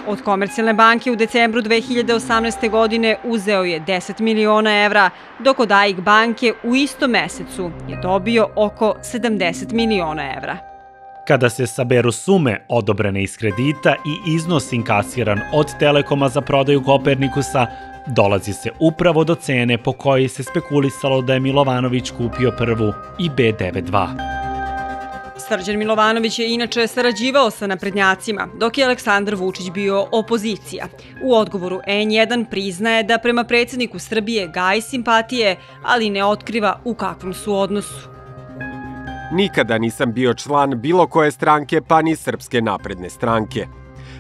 Od Komercijalne banke u decembru 2018. godine uzeo je 10 miliona evra, dok od AIK banke u istom mesecu je dobio oko 70 miliona evra. Kada se saberu sume odobrene iz kredita i iznos inkasiran od Telekoma za prodaju Kopernikusa, dolazi se upravo do cene po kojoj se spekulisalo da je Milovanović kupio Prvu i B92. Srđan Milovanović je inače sarađivao sa naprednjacima, dok je Aleksandar Vučić bio opozicija. U odgovoru N1 priznaje da prema predsjedniku Srbije gaji simpatije, ali ne otkriva u kakvom su odnosu. Nikada nisam bio član bilo koje stranke, pa ni Srpske napredne stranke.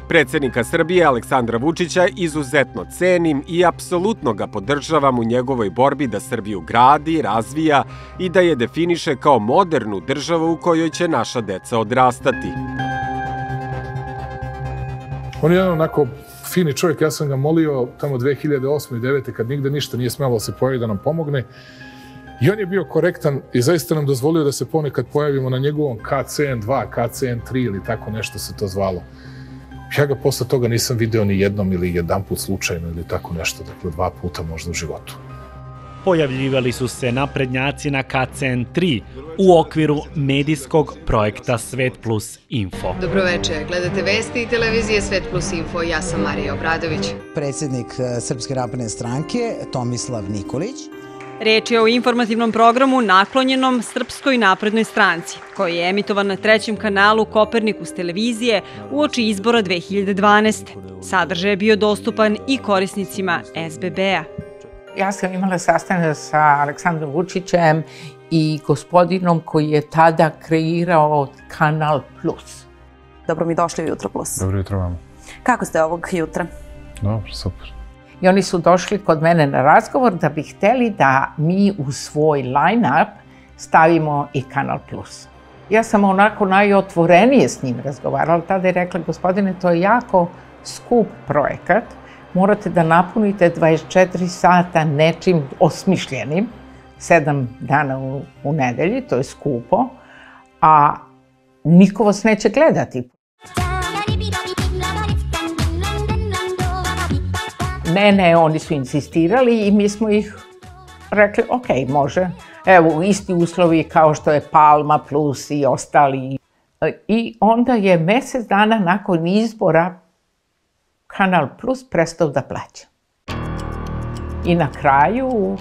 Predsjednika Srbije Aleksandra Vučića izuzetno cenim i apsolutno ga podržavam u njegovoj borbi da Srbiju gradi, razvija i da je definiše kao modernu državu u kojoj će naša deca odrastati. On je jedan onako fini čovjek, ja sam ga molio tamo 2008. i 2009. kad nigde ništa nije smelo se pojavi da nam pomogne. I on je bio korektan i zaista nam dozvolio da se ponekad pojavimo na njegovom KCN2, KCN3 ili tako nešto se to zvalo. Ja ga posle toga nisam video ni jednom ili jedanput slučajno ili tako nešto, dakle 2 puta možda u životu. Pojavljivali su se naprednjaci na KCN3 u okviru medijskog projekta Svet plus Info. Dobroveče, gledate vesti i televizije Svet plus Info, ja sam Marija Obradović. Predsjednik Srpske napredne stranke Tomislav Nikolić. Reč je o informativnom programu naklonjenom Srpskoj naprednoj stranci, koji je emitovan na 3. kanalu Kopernikus televizije uoči izbora 2012. Sadržaj je bio dostupan i korisnicima SBB-a. Ja sam imala sastanak sa Aleksandrom Vučićem i gospodinom koji je tada kreirao Kanal Plus. Dobro mi došli u Jutro Plus. Dobro jutro vama. Kako ste ovog jutra? Dobro, super. I oni su došli kod mene na razgovor da bi hteli da mi u svoj line-up stavimo i Kanal Plus. Ja sam onako najotvorenije s njim razgovarala. Tada je rekla, gospodine, to je jako skup projekat. Morate da napunite 24 sata nečim osmišljenim, 7 dana u nedelji, to je skupo, a niko vas neće gledati. Ne, oni su insistirali i mi smo ih rekli, ok, može. Evo, isti uslovi kao što je Palma Plus i ostali. I onda je mjesec dana nakon izbora Kanal Plus prestao da plaća. I na kraju,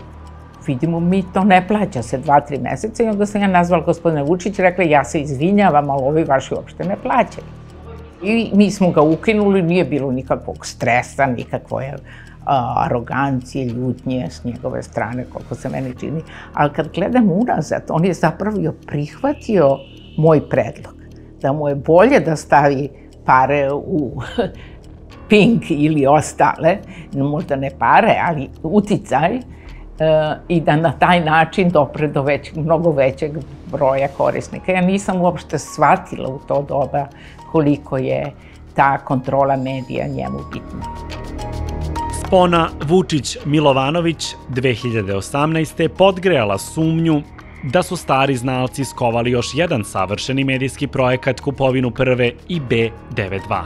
vidimo, mi to ne plaća se 2-3 mjeseca i onda sam ja nazvala gospodina Vučića i rekla, ja se izvinjavam, ali ovi vaši uopšte ne plaćaju. I mi smo ga ukinuli, nije bilo nikakvog stresa, nikakve arogancije, ljutnje s njegove strane, koliko se meni čini. Ali kad gledam unazad, on je zapravo prihvatio moj predlog, da mu je bolje da stavi pare u Pink ili ostale, možda ne pare, ali uticaj, i da na taj način dopre do mnogo većeg broja korisnika. Ja nisam uopšte shvatila u to doba koliko je ta kontrola medija njemu bitna. Spona Vučić-Milovanović 2018. podgrejala sumnju da su stari znalci skovali još jedan savršeni medijski projekat kupovinu Prve i B92.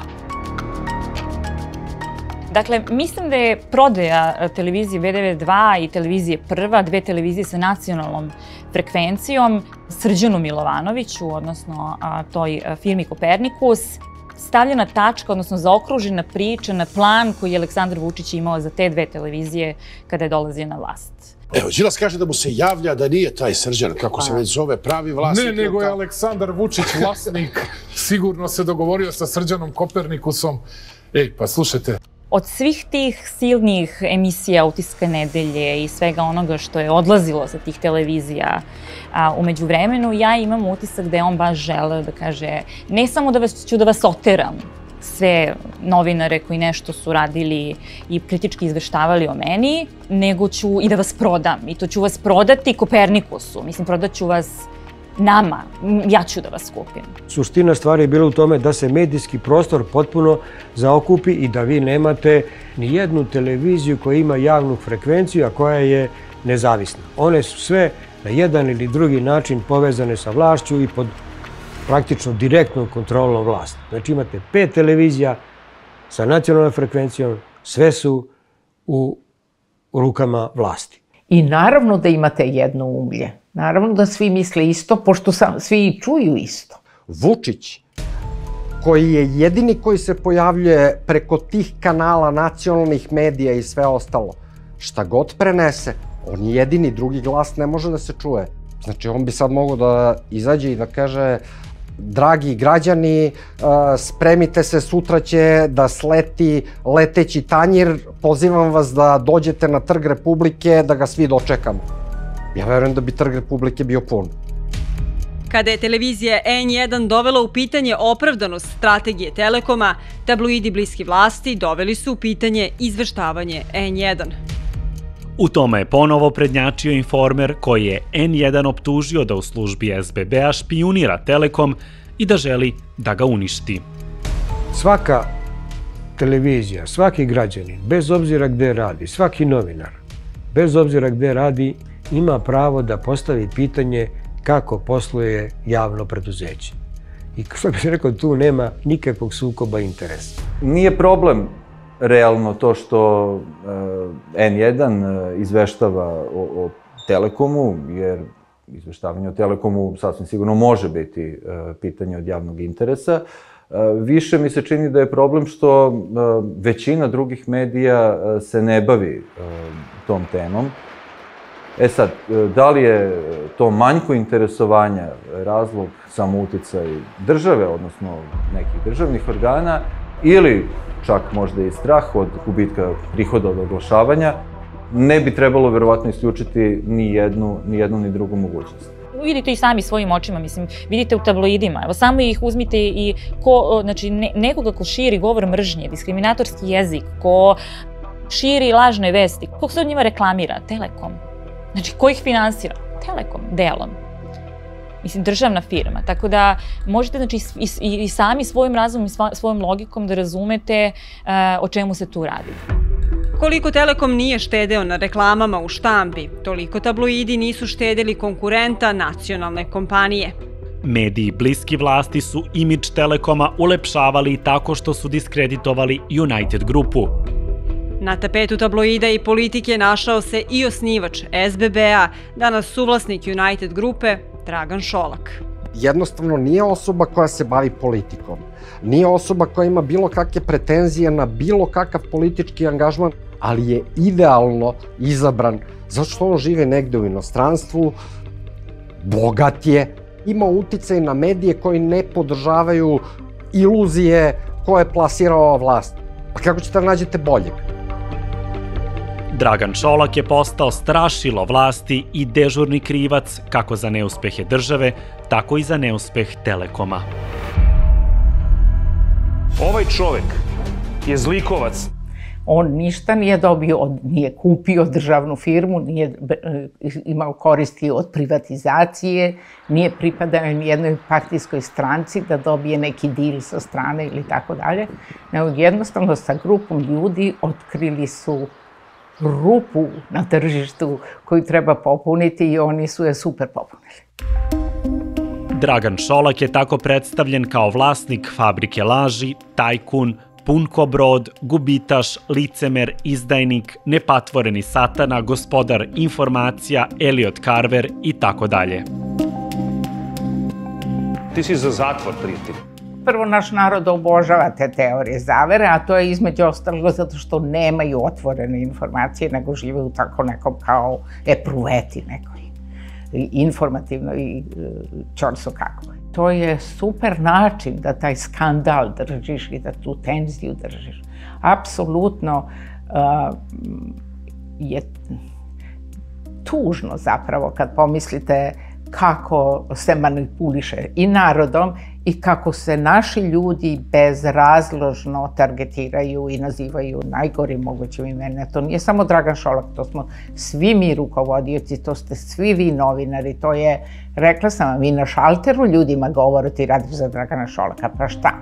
Dakle, mislim da je prodaja televizije B92 i televizije Prva, dve televizije sa nacionalnom frekvencijom, Srđanu Milovanoviću, odnosno toj firmi Kopernikus, stavljena tačka, odnosno zaokružena priča na plan koji je Aleksandar Vučić imao za te dve televizije kada je dolazio na vlast. Evo, Đilas kaže da mu se javlja da nije taj Srđan, kako se već zove, pravi vlasnik. Ne, nego je Aleksandar Vučić vlasnik. Sigurno se dogovorio sa Srđanom Kopernikusom. Ej, pa slušajte. Od svih tih silnih emisija Utiska nedelje i svega onoga što je odlazilo sa tih televizija umeđu vremenu, ja imam utisak da je on baš želeo da kaže ne samo da ću da vas oteram, sve novinare koji nešto su radili i kritički izveštavali o meni, nego ću i da vas prodam. I to ću vas prodati Kopernikusu. Mislim, prodat ću vas nama. Ja ću da vas kupim. Suština stvari je bila u tome da se medijski prostor potpuno zaokupi i da vi nemate ni jednu televiziju koja ima javnu frekvenciju, a koja je nezavisna. One su sve na jedan ili drugi način povezane sa vlašću i pod praktično direktnom kontrolom vlasti. Znači imate 5 televizija sa nacionalnom frekvencijom, sve su u rukama vlasti. I naravno da imate jedno umlje. Naravno da svi misle isto, pošto svi čuju isto. Vučić, koji je jedini koji se pojavljuje preko tih kanala nacionalnih medija i sve ostalo, šta god prenese, on je jedini, drugi glas ne može da se čuje. Znači, on bi sad mogao da izađe i da kaže: dragi građani, spremite se, sutra će da sleti leteći tanjir, pozivam vas da dođete na Trg Republike, da ga svi dočekamo. Ja verujem da bi Trg Republike bio pun. Kada je televizija N1 dovela u pitanje opravdanost strategije Telekoma, tabloidi bliski vlasti doveli su u pitanje izveštavanje N1. U tome je ponovo prednjačio Informer koji je N1 optužio da u službi SBB-a špijunira Telekom i da želi da ga uništi. Svaka televizija, svaki građanin, bez obzira gde radi, svaki novinar, bez obzira gde radi, ima pravo da postavi pitanje kako posluje javno preduzeće. I što bih rekao, tu nema nikakvog sukoba interesa. Nije problem realno to što N1 izveštava o Telekomu, jer izveštavanje o Telekomu sasvim sigurno može biti pitanje od javnog interesa. Više mi se čini da je problem što većina drugih medija se ne bavi tom temom. Sad, da li je to manjko interesovanja razlog samo uticaj države, odnosno nekih državnih organa, ili čak možda i strah od gubitka prihoda od oglašavanja, ne bi trebalo verovatno isključiti ni jednu ni drugu mogućnost. vidite i sami svojim očima, mislim, vidite u tabloidima, evo samo ih uzmite i znači nekoga ko širi govor mržnje, diskriminatorski jezik, ko širi lažne vesti, ko se od njima reklamira? Telekom. Znači, ko ih finansira? Telekom, delom. Mislim, državna firma. Tako da možete, znači, i sami svojim razumom i svojom logikom da razumete o čemu se tu radi. Koliko Telekom nije štedeo na reklamama u štampi, toliko tabloidi nisu štedeli konkurenta nacionalne kompanije. Mediji bliski vlasti su imidž Telekoma ulepšavali tako što su diskreditovali United grupu. Na tapetu tabloida i politike našao se i osnivač SBB-a, danas suvlasnik United grupe, Dragan Šolak. Jednostavno nije osoba koja se bavi politikom. Nije osoba koja ima bilo kakve pretenzije na bilo kakav politički angažman, ali je idealno izabran zato što on žive negde u inostranstvu, bogat je, ima uticaj na medije koji ne podržavaju iluzije koje je plasirala vlast. Pa kako ćete da nađete boljeg? Dragan Šolak je postao strašilo vlasti i dežurni krivac kako za neuspehe države, tako i za neuspeh Telekoma. Ovaj čovek je zlikovac. On ništa nije dobio, nije kupio državnu firmu, nije imao koristi od privatizacije, nije pripadao ni jednoj partijskoj stranci da dobije neki dil sa strane ili tako dalje. Jednostavno sa grupom ljudi otkrili su rupu na tržištu koju treba popuniti i oni su je super popunili. Dragan Šolak je tako predstavljen kao vlasnik fabrike laži, tajkun, pun ko brod, gubitaš, licemer, izdajnik, nepatvoreni satana, gospodar informacija, Elliot Carver i tako dalje. Ti si za zatvor, prijatelj. Prvo, naš narod obožava te teorije zavere, a to je između ostalog zato što nemaju otvorene informacije, nego žive u tako nekom kao epruveti nekoj, informativno i čorso kako. To je super način da taj skandal držiš i da tu tenziju držiš. Apsolutno je tužno zapravo kad pomislite kako se manipuliše i narodom i kako se naši ljudi bezrazložno targetiraju i nazivaju najgorim mogućim imenima. To nije samo Dragan Šolak, to smo svi mi rukovodioci, to ste svi vi novinari, to je, rekla sam vam, i na šalteru ljudima govore ti radiš za Dragana Šolaka, pa šta?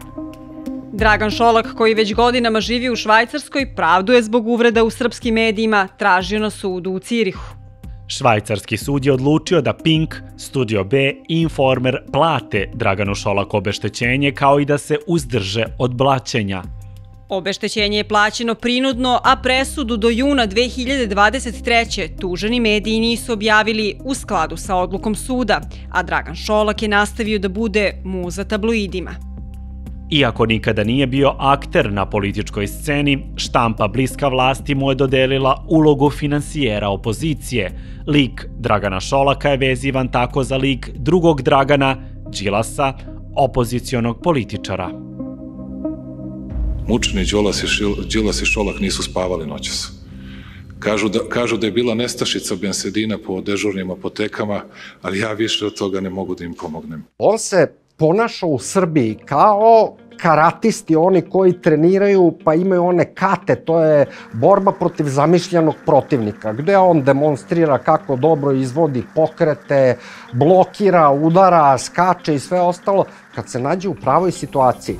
Dragan Šolak, koji već godinama živi u Švajcarskoj, pravdu je zbog uvreda u srpskim medijima tražio na sudu u Cirihu. Švajcarski sud je odlučio da Pink, Studio B i Informer plate Draganu Šolaku obeštećenje kao i da se uzdrže od blaćenja. Obeštećenje je plaćeno prinudno, a presudu do juna 2023. tuženi mediji nisu objavili u skladu sa odlukom suda, a Dragan Šolak je nastavio da bude muza tabloidima. Iako nikada nije bio akter na političkoj sceni, štampa bliska vlasti mu je dodelila ulogu finansijera opozicije. Lik Dragana Šolaka je vezivan tako za lik drugog Dragana, Đilasa, opozicionog političara. Mučeni Đilas i Šolak nisu spavali noćas. Kažu da je bila nestašica bensedina po dežurnim apotekama, ali ja više od toga ne mogu da im pomognem. On se ponaša u Srbiji kao karatisti, oni koji treniraju pa imaju one kate, to je borba protiv zamišljenog protivnika, gde on demonstrira kako dobro izvodi pokrete, blokira, udara, skače i sve ostalo, kad se nađe u pravoj situaciji.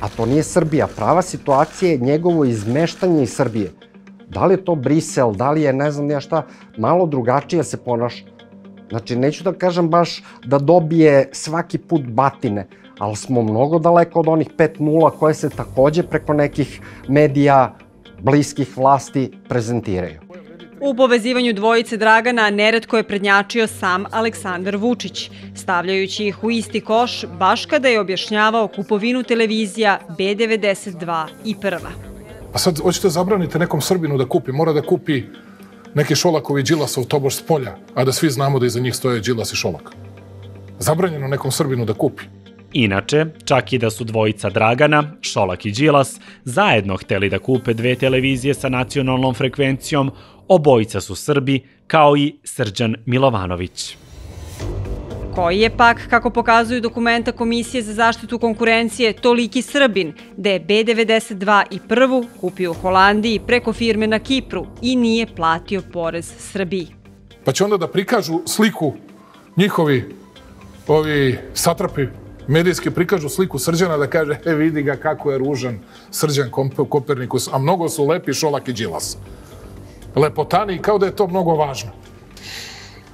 A to nije Srbija, prava situacija je njegovo izmeštanje iz Srbije. Da li je to Brisel, da li je ne znam ja šta, malo drugačije se ponaša. Znači, neću da kažem baš da dobije svaki put batine, ali smo mnogo daleko od onih 5-0 koje se takođe preko nekih medija bliskih vlasti prezentiraju. U povezivanju dvojice Dragana neretko je prednjačio sam Aleksandar Vučić, stavljajući ih u isti koš baš kada je objašnjavao kupovinu televizija B92 i Prva. A sad hoćete zabranite nekom Srbinu da kupi, mora da kupi neki Šolakovi Đilasov tobož s polja, a da svi znamo da iza njih stoje Đilas i Šolak. Zabranjeno nekom Srbinu da kupi. Inače, čak i da su dvojica Dragana, Šolak i Đilas, zajedno hteli da kupe dve televizije sa nacionalnom frekvencijom, obojica su Srbi, kao i Srđan Milovanović. koji je pak, kako pokazuju dokumenta Komisije za zaštitu konkurencije, toliki Srbin, da je B92 i prvu kupio u Holandiji preko firme na Kipru i nije platio porez Srbiji. Pa će onda da prikažu sliku njihovi, ovi satrapi, medijski prikažu sliku Srđana da kaže vidi ga kako je ružan Srđan Kopernikus, a mnogo su lepi Šolak i Đilas. Lepotani, kao da je to mnogo važno.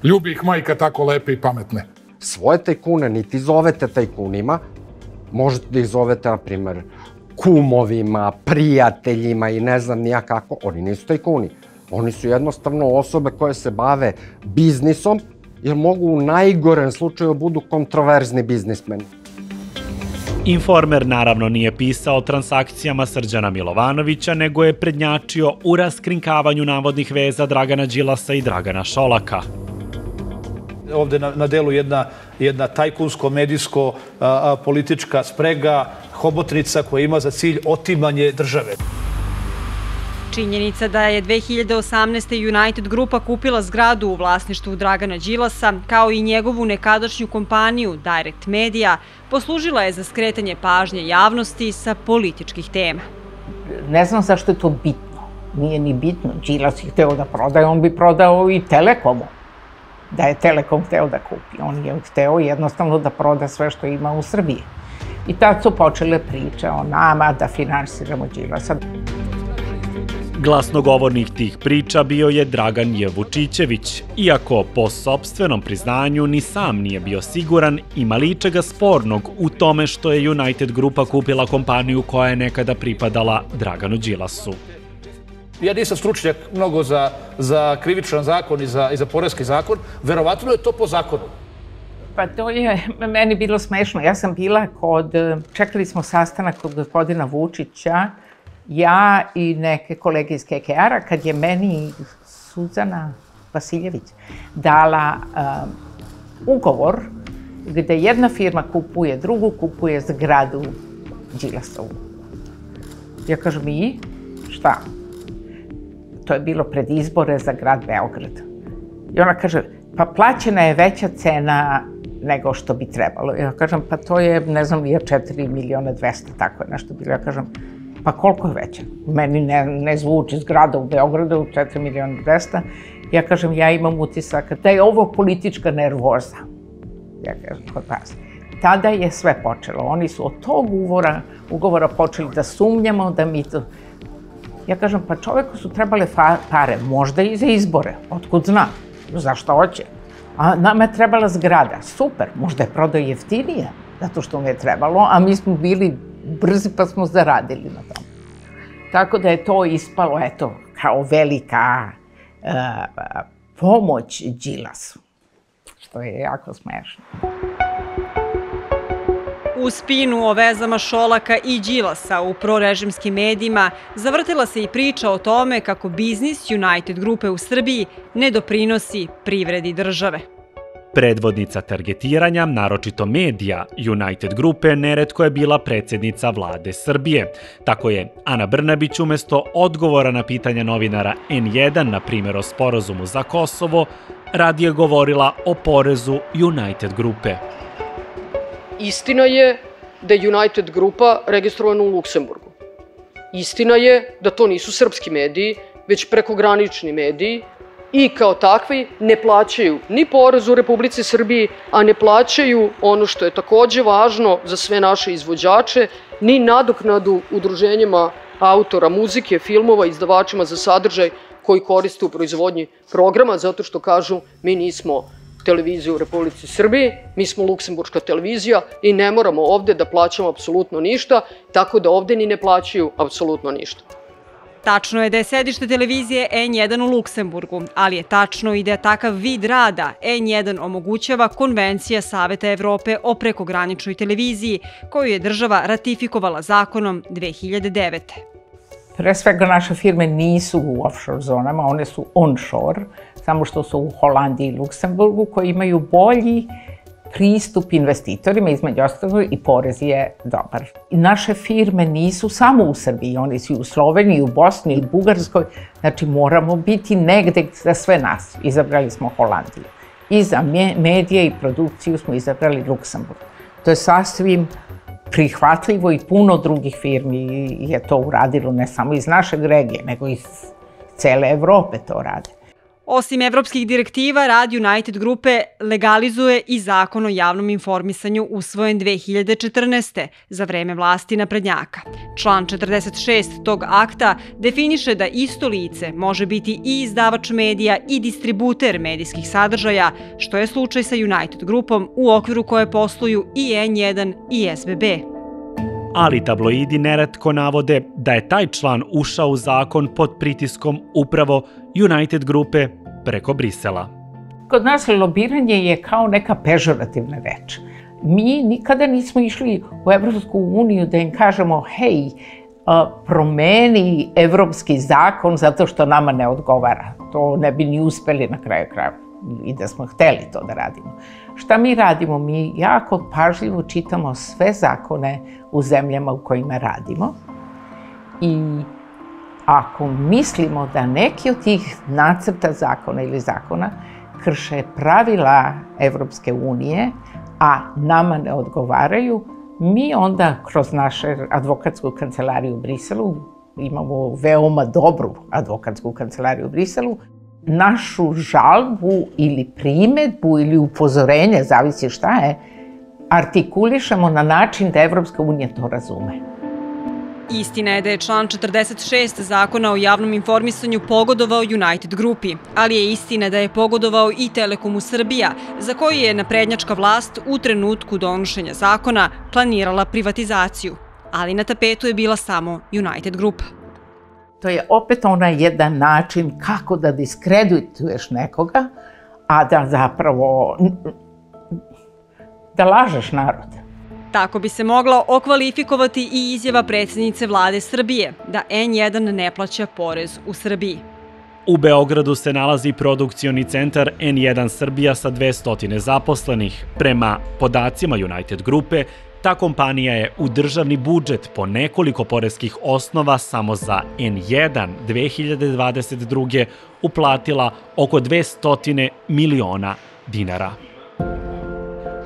Ljubi ih majka tako lepe i pametne. Svoje tajkune niti zovete tajkunima, možete da ih zovete, na primer, kumovima, prijateljima i ne znam nija kako, oni nisu tajkuni. Oni su jednostavno osobe koje se bave biznisom, jer mogu u najgorem slučaju budu kontroverzni biznismeni. Informer naravno nije pisao o transakcijama Srđana Milovanovića, nego je prednjačio u raskrinkavanju navodnih veza Dragana Đilasa i Dragana Šolaka. Ovde na delu jedna tajkunsko-medijsko-politička sprega, hobotnica koja ima za cilj otimanje države. Činjenica da je 2018. United Grupa kupila zgradu u vlasništvu Dragana Đilasa, kao i njegovu nekadašnju kompaniju Direct Media, poslužila je za skretanje pažnje javnosti sa političkih tema. Ne znam zašto je to bitno. Nije ni bitno. Đilas je hteo da prodaje, on bi prodao i Telekomu. Da je Telekom hteo da kupi. On je hteo jednostavno da proda sve što ima u Srbiji. I tad su počele priče o nama da finansiramo Đilasa. Glasnogovornik tih priča bio je Dragan J. Vučićević, iako po sopstvenom priznanju ni sam nije bio siguran, ima li čega spornog u tome što je United Grupa kupila kompaniju koja je nekada pripadala Draganu Đilasu. Ja nisam stručnjak mnogo za krivičan zakon i za poreski zakon, verovatno je to po zakonu. Pa to je meni bilo smešno. Ja sam bila čekali smo sastanak kod gospodina Vučića, ja i neke kolege iz KKR-a, kad je meni Suzana Vasiljević dala ugovor gde jedna firma kupuje drugu, kupuje zgradu Đilasovu. Ja kažem, i šta? To je bilo pred izbore za grad Beograd. I ona kaže, pa plaćena je veća cena nego što bi trebalo. Ja kažem, pa to je, ne znam, 4.200.000, tako je nešto bilo. Ja kažem, pa koliko je veća? Meni ne zvuči zgrada u Beogradu, 4.200.000. Ja kažem, ja imam utisak da je ovo politička nervoza. Ja kažem, kod vas. Tada je sve počelo. Oni su od tog ugovora počeli da sumnjamo, da mi to... Ja kažem, pa čoveku su trebale pare, možda i za izbore, otkud znam, zašto hoće. A nama je trebala zgrada, super, možda je prodao jeftinije, zato što mu je trebalo, a mi smo bili brzi pa smo zaradili na tom. Tako da je to ispalo, eto, kao velika pomoć Đilasu, što je jako smešno. U spinu o vezama Šolaka i Đilasa u prorežimskim medijima zavrtila se i priča o tome kako biznis United Grupe u Srbiji ne doprinosi privredi države. Predvodnica targetiranja, naročito medija United Grupe, neretko je bila predsjednica vlade Srbije. Tako je Ana Brnabić umesto odgovora na pitanja novinara N1, na primjer o sporazumu za Kosovo, radije govorila o porezu United Grupe. Istina je da je United Grupa registrovana u Luksemburgu. Istina je da to nisu srpski mediji, već prekogranični mediji i kao takvi ne plaćaju ni porez u Republici Srbiji, a ne plaćaju ono što je takođe važno za sve naše izvođače, ni nadoknadu udruženjima autora muzike, filmova, izdavačima za sadržaj koji koriste u proizvodnji programa, zato što kažu mi nismo televiziju u Republici Srbiji, mi smo luksemburška televizija i ne moramo ovde da plaćamo apsolutno ništa, tako da ovde ni ne plaćaju apsolutno ništa. Tačno je da je sedište televizije N1 u Luksemburgu, ali je tačno i da je takav vid rada N1 omogućava Konvencija Saveta Evrope o prekograničnoj televiziji, koju je država ratifikovala zakonom 2009. Pre svega naše firme nisu u offshore zonama, one su onshore, samo što su u Holandiji i Luksemburgu, koji imaju bolji pristup investitorima, između ostalog, i porez je dobar. Naše firme nisu samo u Srbiji, one su i u Sloveniji, u Bosni i Bugarskoj, znači moramo biti negde za sve nas. Izabrali smo Holandiju. I za medije i produkciju smo izabrali Luksemburg. To je sasvim prihvatljivo i puno drugih firmi je to uradilo, ne samo iz našeg regije, nego iz cele Evrope to rade. Osim evropskih direktiva, rad United Grupe legalizuje i zakon o javnom informisanju usvojen 2014. za vreme vlasti naprednjaka. Član 46 tog akta definiše da isto lice može biti i izdavač medija i distributer medijskih sadržaja, što je slučaj sa United Grupom u okviru koje posluju i N1 i SBB. Ali tabloidi neretko navode da je taj član ušao u zakon pod pritiskom upravo United Grupe preko Brisela. Kod nas lobiranje je kao neka pežorativna reč. Mi nikada nismo išli u Evropsku uniju da im kažemo hej, promeni evropski zakon zato što nama ne odgovara. To ne bi ni uspeli na kraju kraja i da smo hteli to da radimo. Šta mi radimo? Mi jako pažljivo čitamo sve zakone u zemljama u kojima radimo i ako mislimo da neki od tih nacrta zakona ili zakona krše pravila Evropske unije, a nama ne odgovaraju, mi onda kroz našu advokatsku kancelariju u Briselu, imamo veoma dobru advokatsku kancelariju u Briselu, našu žalbu ili primedbu ili upozorenje, zavisi šta je, artikulišemo na način da Evropska unija to razume. Istina je da je član 46 zakona o javnom informisanju pogodovao United Grupi, ali je istina da je pogodovao i Telekomu Srbija, za koju je naprednjačka vlast u trenutku donošenja zakona planirala privatizaciju, ali na tapetu je bila samo United Grupa. To je opet onaj jedan način kako da diskredituješ nekoga, a da zapravo da lažeš narod. Tako bi se mogla okvalifikovati i izjava predsjednice vlade Srbije, da N1 ne plaća porez u Srbiji. U Beogradu se nalazi produkcioni centar N1 Srbija sa 200 zaposlenih. Prema podacima United Grupe, ta kompanija je u državni budžet po nekoliko poreskih osnova samo za N1 2022. uplatila oko 200 miliona dinara.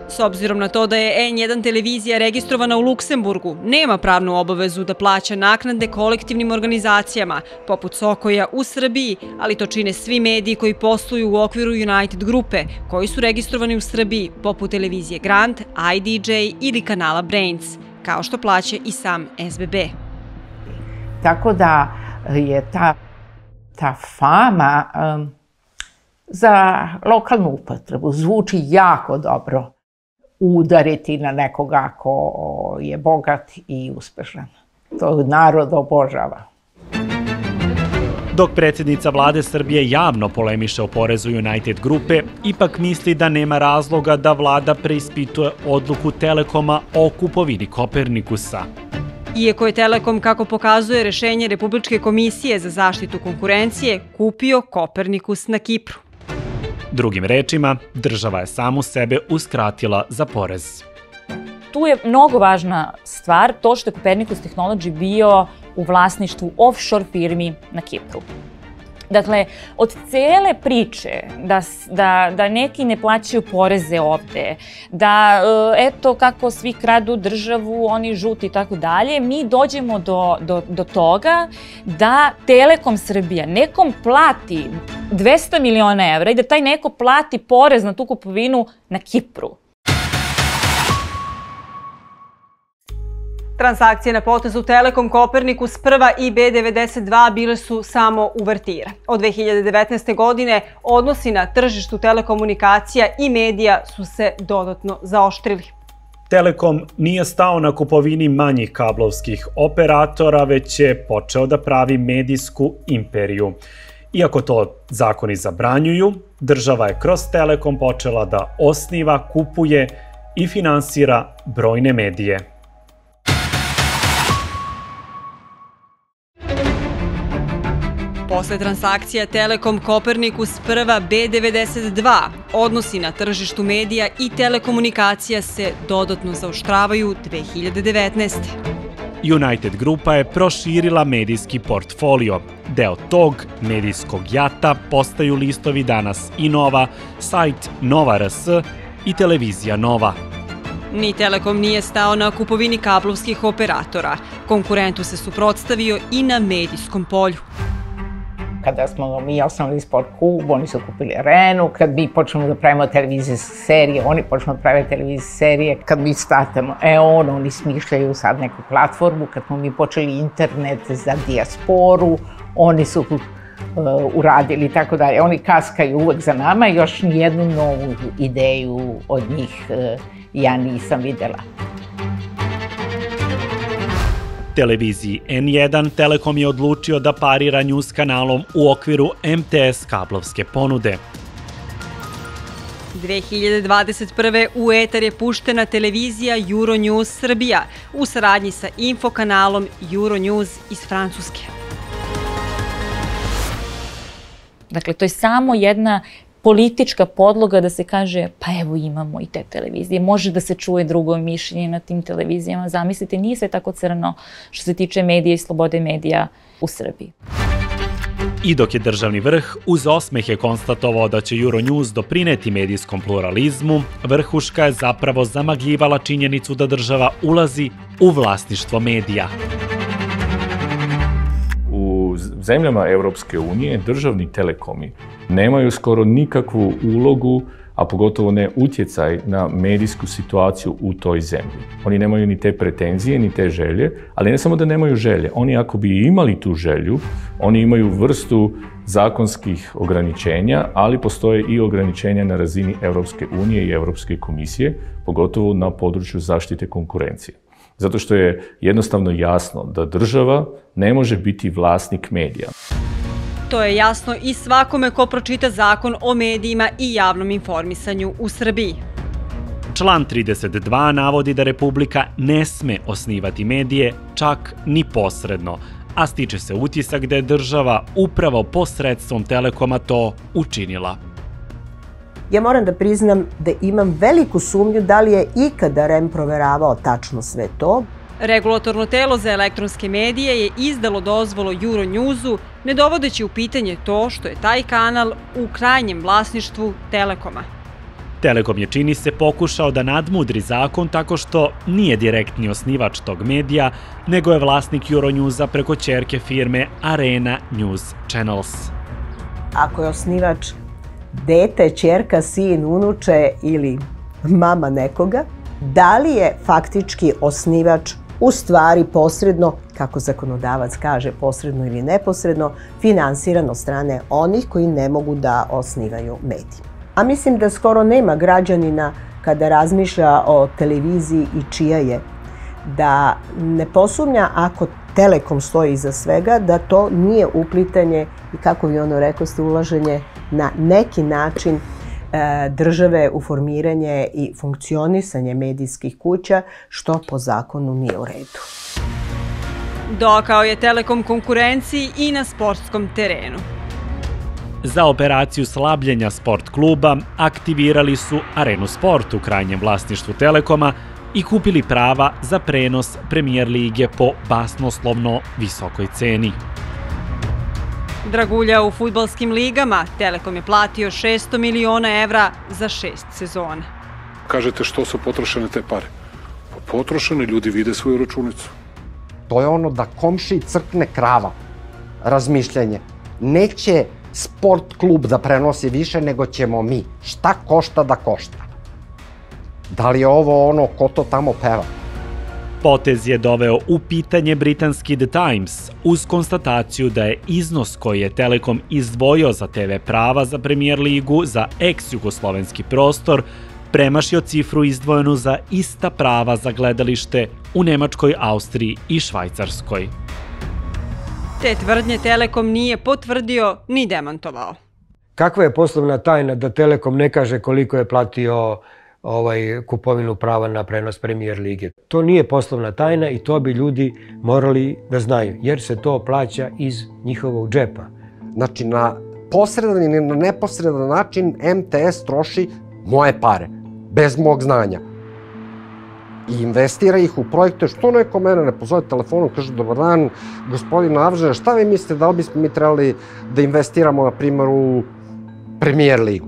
S obzirom na to da je N1 televizija registrovana u Luksemburgu, nema pravnu obavezu da plaća naknade kolektivnim organizacijama, poput Sokoja u Srbiji, ali to čine svi mediji koji posluju u okviru United Grupe, koji su registrovani u Srbiji, poput televizije Grant, IDJ ili kanala Brains, kao što plaća i sam SBB. Tako da je ta fama za lokalnu upotrebu zvuči jako dobro. Udariti na nekoga ko je bogat i uspešan. To narod obožava. Dok predsjednica vlade Srbije javno polemiše o porezu United Grupe, ipak misli da nema razloga da vlada preispituje odluku Telekoma o kupovini Kopernikusa. Iako je Telekom, kako pokazuje rešenje Republičke komisije za zaštitu konkurencije, kupio Kopernikus na Kipru. Drugim rečima, država je samu sebe uskratila za porez. Tu je mnogo važna stvar to što je Copernicus Technology bio u vlasništvu offshore firmi na Kipru. Dakle, od cele priče da neki ne plaćaju poreze ovde, da eto kako svi kradu državu, oni žuti i tako dalje, mi dođemo do toga da Telekom Srbija nekom plati 200 miliona evra i da taj neko plati porez na tu kupovinu na Kipru. Transakcije na potezu Telekom, Kopernikus, Prva i B92 bile su samo uvertira. Od 2019. godine odnosi na tržištu telekomunikacija i medija su se dodatno zaoštrili. Telekom nije stao na kupovini manjih kablovskih operatora, već je počeo da pravi medijsku imperiju. Iako to zakoni zabranjuju, država je kroz Telekom počela da osniva, kupuje i finansira brojne medije. Posle transakcija Telekom, Kopernikus, Prva, B92, odnosi na tržištu medija i telekomunikacija se dodatno zaoštravaju 2019. United Grupa je proširila medijski portfolio. Deo tog medijskog jata postaju listovi Danas i Nova, sajt Nova RS i televizija Nova. Ni Telekom nije stao na kupovini kablovskih operatora. Konkurentu se suprotstavio i na medijskom polju. Kada smo mi osnovali Sport klub, oni su kupili Arenu. Kad mi počnemo da pravimo televizijske serije, oni počnu da prave televizijske serije. Kad mi statemo oni smišljaju sad neku platformu. Kad smo mi počeli internet za dijasporu, oni su uradili tako dalje. Oni kaskaju uvek za nama, još nijednu novu ideju od njih ja nisam videla. Televiziji N1 Telekom je odlučio da parira News kanalom u okviru MTS kablovske ponude. 2021. u etar je puštena televizija Euronews Srbija u saradnji sa infokanalom Euronews iz Francuske. Dakle, to je samo jedna politička podloga da se kaže pa evo imamo i te televizije, može da se čuje drugo mišljenje na tim televizijama. Zamislite, nije sve tako crno što se tiče medija i slobode medija u Srbiji. I dok je državni vrh uz osmehe konstatovao da će Euronews doprineti medijskom pluralizmu, vrhuška je zapravo zamagljivala činjenicu da država ulazi u vlasništvo medija. U zemljama Evropske unije državni telekomi nemaju skoro nikakvu ulogu, a pogotovo ne utjecaj na medijsku situaciju u toj zemlji. Oni nemaju ni te pretenzije, ni te želje, ali ne samo da nemaju želje. Oni ako bi imali tu želju, oni imaju vrstu zakonskih ograničenja, ali postoje i ograničenja na razini Evropske unije i Evropske komisije, pogotovo na području zaštite konkurencije. Zato što je jednostavno jasno da država ne može biti vlasnik medija. To je jasno i svakome ko pročita Zakon o medijima i javnom informisanju u Srbiji. Član 32 navodi da Republika ne sme osnivati medije, čak ni posredno, a stiče se utisak da je država upravo posredstvom Telekoma to učinila. Ja moram da priznam da imam veliku sumnju da li je ikada REM proveravao tačno sve to. Regulatorno telo za elektronske medije je izdalo dozvolu Euronewsu, ne dovodeći u pitanje to što je taj kanal u krajnjem vlasništvu Telekoma. Telekom je, čini se, pokušao da nadmudri zakon tako što nije direktni osnivač tog medija, nego je vlasnik Euronewsa preko ćerke firme Arena News Channels. Ako je osnivač dete, ćerka, sin, unuče ili mama nekoga, da li je faktički osnivač u stvari posredno, kako zakonodavac kaže, posredno ili neposredno, finansiran od strane onih koji ne mogu da osnivaju medij. A mislim da skoro nema građanina kada razmišlja o televiziji i čija je, da ne posumnja ako Telekom stoji iza svega, da to nije uplitanje i, kako vi ono rekoste, ulaženje na neki način države u formiranje i funkcionisanje medijskih kuća, što po zakonu nije u redu. Dokao je Telekom konkurenciji i na sportskom terenu. Za operaciju slabljenja sport kluba aktivirali su Arenu Sport u krajnjem vlasništvu Telekoma i kupili prava za prenos Premier lige po basnoslovno visokoj ceni. Dragulja u fudbalskim ligama, Telekom je platio 600 miliona evra za 6 sezona. Kažete što su potrošene te pare? Potrošene, ljudi vide svoju računicu. To je ono da komšiji crkne krava. Razmišljanje. Neće sport klub da prenosi više nego ćemo mi. Šta košta da košta? Da li je ovo ono ko to tamo peva? Potez je doveo u pitanje britanski The Times uz konstataciju da je iznos koji je Telekom izdvojio za TV prava za Premier ligu za ex-jugoslovenski prostor premašio cifru izdvojenu za ista prava za gledalište u Nemačkoj, Austriji i Švajcarskoj. Te tvrdnje Telekom nije potvrdio ni demantovao. Kakva je poslovna tajna da Telekom ne kaže koliko je platio kupovinu prava na prenos Premier lige? To nije poslovna tajna i to bi ljudi morali da znaju, jer se to plaća iz njihovog džepa. Znači, na posredan ili na neposredan način MTS troši moje pare, bez mog znanja. i investira ih u projekte, što neko mene ne pozove telefonom, kaže dobar dan, gospodin Avžar, šta vi mislite, da li bismo mi trebali da investiramo, na primjer, u Premier ligu?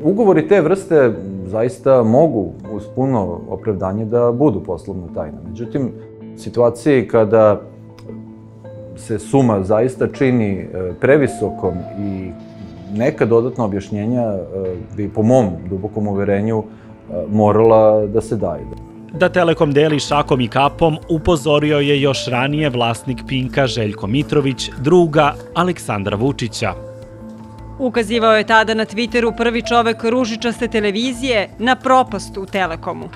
Ugovori te vrste zaista mogu uz puno opravdanje da budu poslovna tajna. Međutim, u situaciji kada se suma zaista čini previsokom i neka dodatna objašnjenja bi po mom dubokom uverenju morala da se daju. Da Telekom deli šakom i kapom upozorio je još ranije vlasnik Pinka Željko Mitrović, druga Aleksandra Vučića. Ukazivao je tada na Twitteru prvi čovek ružičaste televizije na propast u Telekomu.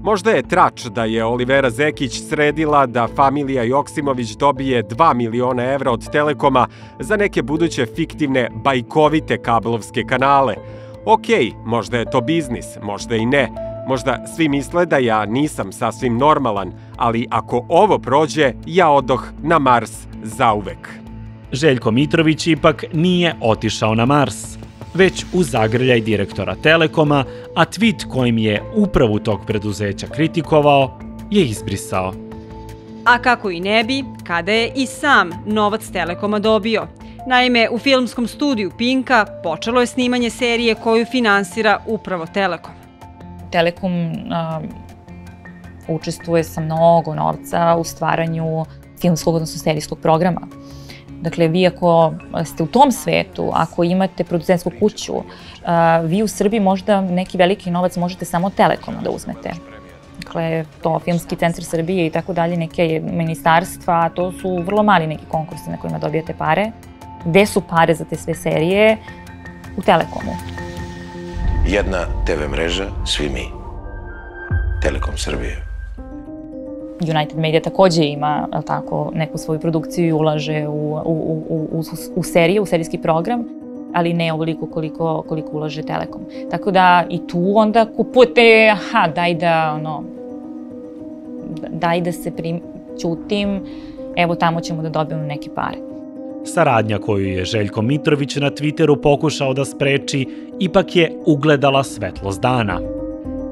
Možda je trač da je Olivera Zekić sredila da familija Joksimović dobije 2 miliona evra od Telekoma za neke buduće fiktivne bajkovite kablovske kanale. Okej, možda je to biznis, možda i ne. Možda svi misle da ja nisam sasvim normalan, ali ako ovo prođe, ja odoh na Mars zauvek. Željko Mitrović ipak nije otišao na Mars, već u zagrljaj direktora Telekoma, a tweet kojim je upravu tog preduzeća kritikovao je izbrisao. A kako i ne bi, kada je i sam novac Telekoma dobio. Naime, u filmskom studiju Pinka počelo je snimanje serije koju finansira upravo Telekom. Telekom učestvuje sa mnogo novca u stvaranju filmskog, odnosno serijskog programa. Dakle, vi ako ste u tom svetu, ako imate producentsku kuću, vi u Srbiji možda neki veliki novac možete samo od Telekoma da uzmete. Dakle, to Filmski centar Srbije i tako dalje, neke ministarstva, to su vrlo mali neki konkursi na kojima dobijate pare. Gde su pare za te sve serije? U Telekomu. Jedna TV mreža, svi mi. Telekom Srbije. United Media takođe ima neku svoju produkciju i ulaže u serije, u serijski program, ali ne ovoliko koliko ulaže Telekom. Tako da i tu onda kupujete, daj da se ćutim, evo tamo ćemo da dobijemo neke pare. Saradnja koju je Željko Mitrović na Twitteru pokušao da spreči, ipak je ugledala svetlost dana.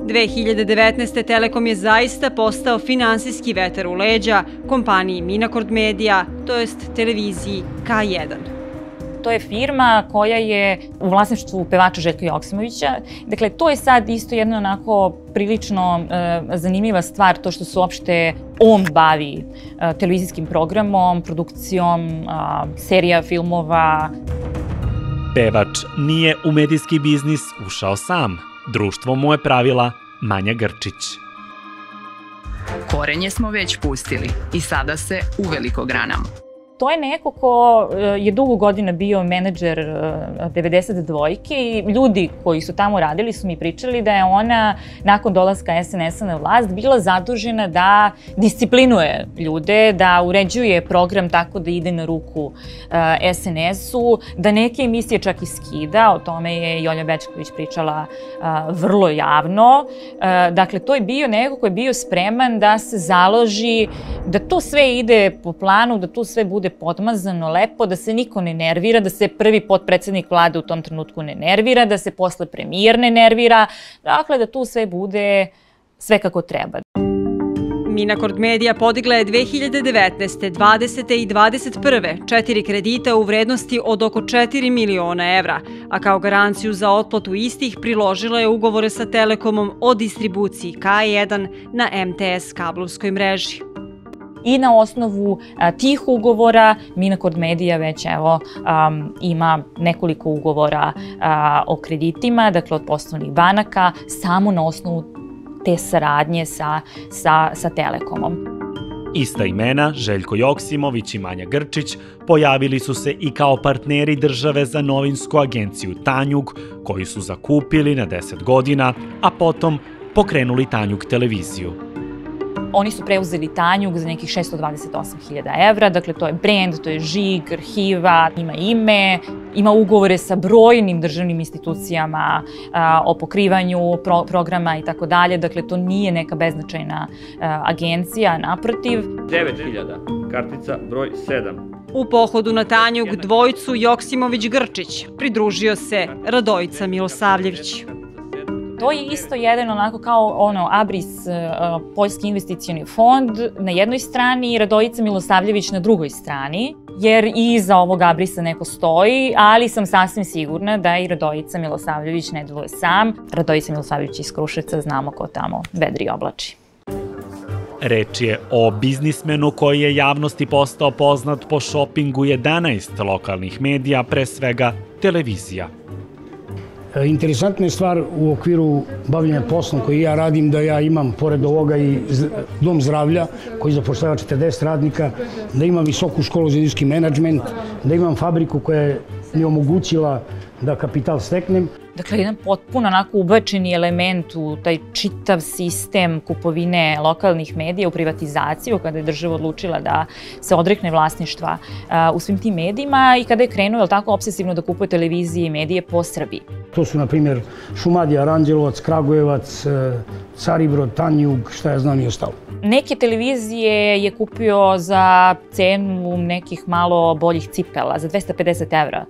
2019. Telekom je zaista postao finansijski vetar u leđa kompaniji Minakord Media, to jest televiziji K1. To je firma koja je u vlasništvu pevača Željka Joksimovića. Dakle, to je sad isto jedna onako prilično zanimljiva stvar, to što se uopšte on bavi televizijskim programom, produkcijom, serija, filmova. Pevač nije u medijski biznis ušao sam. Društvo mu je pravila Manja Grčić. Korenje smo već pustili i sada se uveliko granamo. To je neko ko je dugo godina bio menadžer 92-ke i ljudi koji su tamo radili su mi pričali da je ona nakon dolaska SNS-a na vlast bila zadužena da disciplinuje ljude, da uređuje program tako da ide na ruku SNS-u, da neke emisije čak i skida, o tome je Jolja Bećković pričala vrlo javno. Dakle, to je bio neko ko je bio spreman da se založi, da to sve ide po planu, da to sve bude podmazano, lepo, da se niko ne nervira, da se prvi potpredsednik vlade u tom trenutku ne nervira, da se posle premijer ne nervira, dakle da tu sve bude sve kako treba. Minakord Media podigla je 2019. 20. i 21. 4 kredita u vrednosti od oko 4 miliona evra, a kao garanciju za otplatu istih priložila je ugovore sa Telekomom o distribuciji K1 na MTS kablovskoj mreži. I na osnovu tih ugovora Minakord Media već ima nekoliko ugovora o kreditima, dakle od poslovnih banaka, samo na osnovu te saradnje sa Telekomom. Ista imena, Željko Joksimović i Manja Grčić, pojavili su se i kao partneri države za novinsku agenciju Tanjug, koju su zakupili na 10 godina, a potom pokrenuli Tanjug televiziju. Oni su preuzeli Tanjug za nekih 628.000 evra, dakle to je brend, to je žig, arhiva, ima ime, ima ugovore sa brojnim državnim institucijama o pokrivanju programa i tako dalje, dakle to nije neka beznačajna agencija, naprotiv. 9.000, kartica broj 7. U pohodu na Tanjug dvojcu Joksimović-Grčić pridružio se Radojica Milosavljević. To je isto jedan onako kao Abris, Poljski investicioni fond na jednoj strani i Radojica Milosavljević na drugoj strani, jer i iza ovog Abrisa neko stoji, ali sam sasvim sigurna da i Radojica Milosavljević ne deluje sam. Radojica Milosavljević iz Kruševca, znamo ko tamo vedri oblači. Reč je o biznismenu koji je javnosti postao poznat po šopingu 11 lokalnih medija, pre svega televizija. Interesantna je stvar u okviru bavljenja poslom koji ja radim, da ja imam pored ovoga i dom zdravlja koji zapošljava 40 radnika, da imam visoku školu za indijski menadžment, da imam fabriku koja mi omogućila da kapital steknem. Dakle, jedan potpuno onako ubačeni element u taj čitav sistem kupovine lokalnih medija u privatizaciju, kada je država odlučila da se odrekne vlasništva u svim tim medijima i kada je krenuo tako obsesivno da kupuje televizije i medije po Srbiji. To su, na primjer, Šumadija, Aranđelovac, Kragujevac, Caribrod, Tanjug, šta ja znam i ostalo. Neke televizije je kupio za cenu nekih malo boljih cipela, za 250 evra,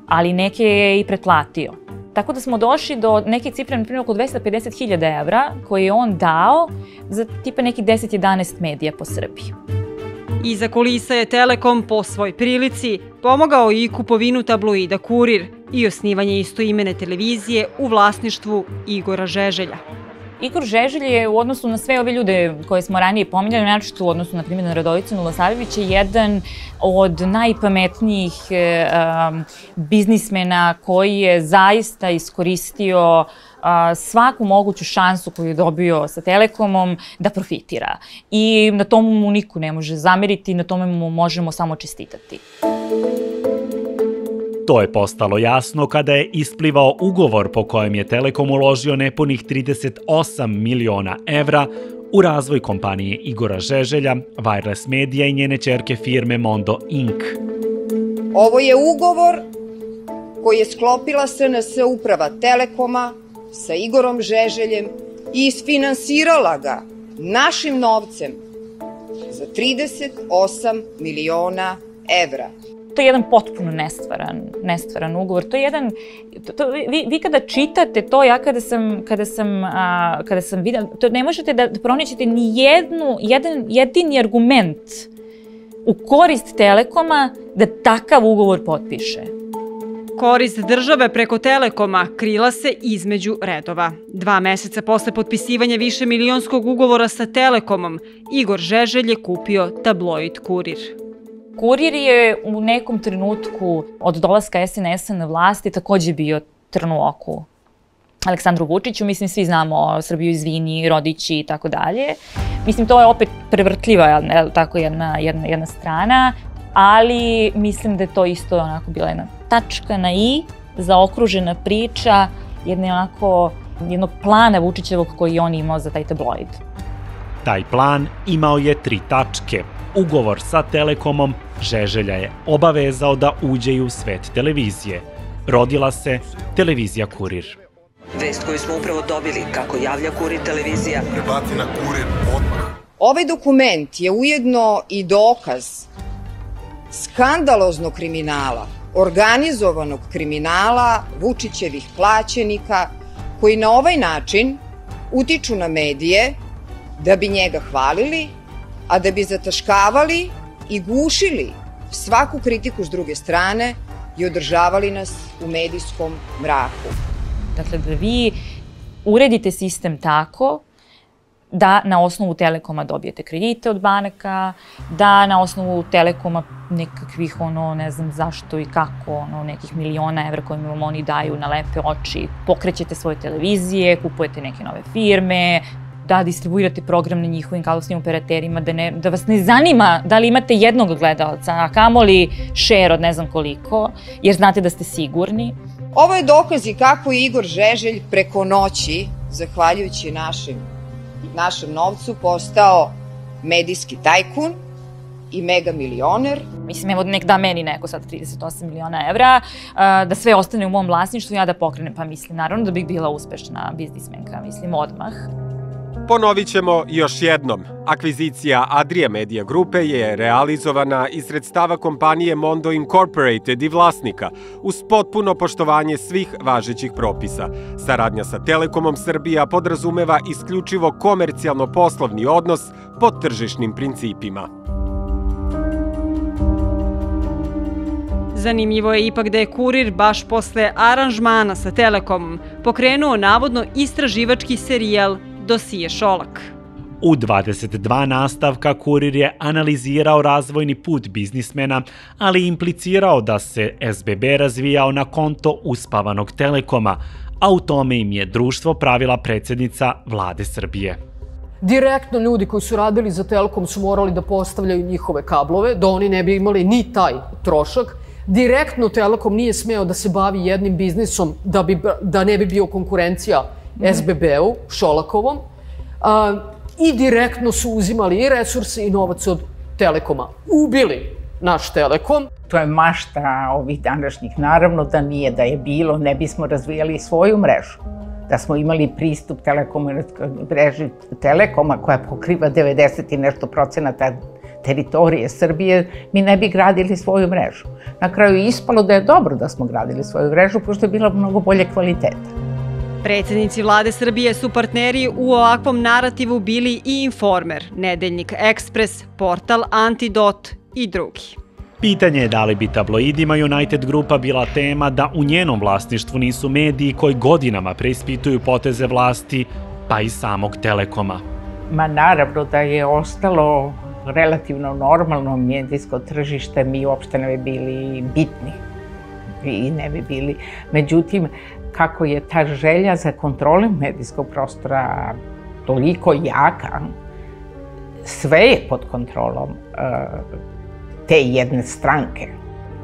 ali neke je i pretplatio. Tako da smo došli do neke cifre, na primjer, oko 250.000 evra koje je on dao za tipa nekih 10-11 medija po Srbiji. Iza kulisa je Telekom po svoj prilici pomogao i kupovinu tabloida Kurir i osnivanje istoimene televizije u vlasništvu Igora Žeželja. Igor Žeželj je u odnosu na sve ove ljude koje smo ranije pominjali, naročito u odnosu na primjer na Radojicu Milosavljevića, jedan od najpametnijih biznismena koji je zaista iskoristio svaku moguću šansu koju je dobio sa Telekomom da profitira. I na tomu mu niko ne može zameriti, na tome mu možemo samo čestitati. To je postalo jasno kada je isplivao ugovor po kojem je Telekom uložio nepunih 38 miliona evra u razvoj kompanije Igora Žeželja, Wireless Media i njene ćerke firme Mondo Inc. Ovo je ugovor koji je sklopila SNS uprava Telekoma sa Igorom Žeželjem i isfinansirala ga našim novcem za 38 miliona evra. To je jedan potpuno nestvaran ugovor. To je jedan, vi kada čitate to, ja kada sam videla, to ne možete da pronađete ni jedan jedini argument u korist Telekoma da takav ugovor potpiše. Korist države preko Telekoma krila se između redova. 2 meseca posle potpisivanja višemilionskog ugovora sa Telekomom, Igor Žeželj je kupio tabloid Kurir. Kurir je u nekom trenutku od dolaska SNS-a na vlasti takođe bio trn u oku Aleksandru Vučiću. Mislim, svi znamo Srbiju izvini, Rodići i tako dalje. Mislim, to je opet prevrtljiva tako jedna strana, ali mislim da je to isto onako bila jedna tačka na i, zaokružena priča jednog plana Vučićevog koji je on imao za taj tabloid. Taj plan imao je 3 tačke. Ugovor sa Telekomom Žeželja je obavezao da uđe i u svet televizije. Rodila se televizija Kurir. Vest koju smo upravo dobili, kako javlja Kurir televizija. Prebati na Kurir odmah. Ovaj dokument je ujedno i dokaz skandaloznog kriminala, organizovanog kriminala Vučićevih plaćenika koji na ovaj način utiču na medije da bi njega hvalili, a da bi zataškavali i gušili svaku kritiku s druge strane i održavali nas u medijskom mraku. Dakle, da vi uredite sistem tako da na osnovu Telekoma dobijete kredite od banaka, da na osnovu Telekoma nekakvih, ne znam zašto i kako, nekih miliona evra koje vam oni daju na lepe oči, pokrećete svoje televizije, kupujete neke nove firme, da distribuirate program na njihovim kablovskim operaterima, da vas ne zanima da li imate jednog gledalca, a kamoli share od ne znam koliko, jer znate da ste sigurni. Ovo je dokaz i kako je Igor Žeželj preko noći, zahvaljujući našem novcu, postao medijski tajkun i mega milioner. Mislim, evo nek da meni neko sad 38 miliona evra, da sve ostane u mom vlasništvu, ja da pokrenem, pa mislim, naravno da bih bila uspešna biznismenka, mislim, odmah. Ponovit ćemo još jednom. Akvizicija Adria Media Grupe je realizovana iz sredstava kompanije Mondo Incorporated i vlasnika, uz potpuno poštovanje svih važećih propisa. Saradnja sa Telekomom Srbija podrazumeva isključivo komercijalno-poslovni odnos pod tržišnim principima. Zanimljivo je ipak da je Kurir baš posle aranžmana sa Telekomom pokrenuo navodno istraživački serijal Dosije Šolak. U 22 nastavka Kurir je analizirao razvojni put biznismena, ali implicirao da se SBB razvijao na konto uspavanog Telekoma, a u tome im je društvo pravila predsjednica Vlade Srbije. Direktno ljudi koji su radili za Telekom su morali da postavljaju njihove kablove, da oni ne bi imali ni taj trošak. Direktno Telekom nije smeo da se bavi jednim biznisom da ne bi bio konkurencija SBB-u, Šolakovom. I direktno su uzimali i resurse i novac od Telekoma. Ubili naš Telekom. To je mašta ovih današnjih. Naravno da nije, da je bilo, ne bismo razvijali svoju mrežu. Da smo imali pristup mreži Telekoma koja pokriva 90 i nešto procenata teritorije Srbije, mi ne bi gradili svoju mrežu. Na kraju je ispalo da je dobro da smo gradili svoju mrežu, pošto je bila mnogo bolje kvaliteta. Predsjednici Vlade Srbije su partneri u ovakvom narativu bili i Informer, Nedeljnik Ekspres, portal Antidot i drugi. Pitanje je da li bi tabloidima United Grupa bila tema da u njenom vlasništvu nisu mediji koji godinama preispituju poteze vlasti, pa i samog Telekoma. Ma naravno da je ostalo relativno normalno medijsko tržište, mi uopšte ne bi bili bitni i ne bi bili. Međutim, kako je ta želja za kontrolom medijskog prostora toliko jaka, sve je pod kontrolom te jedne stranke.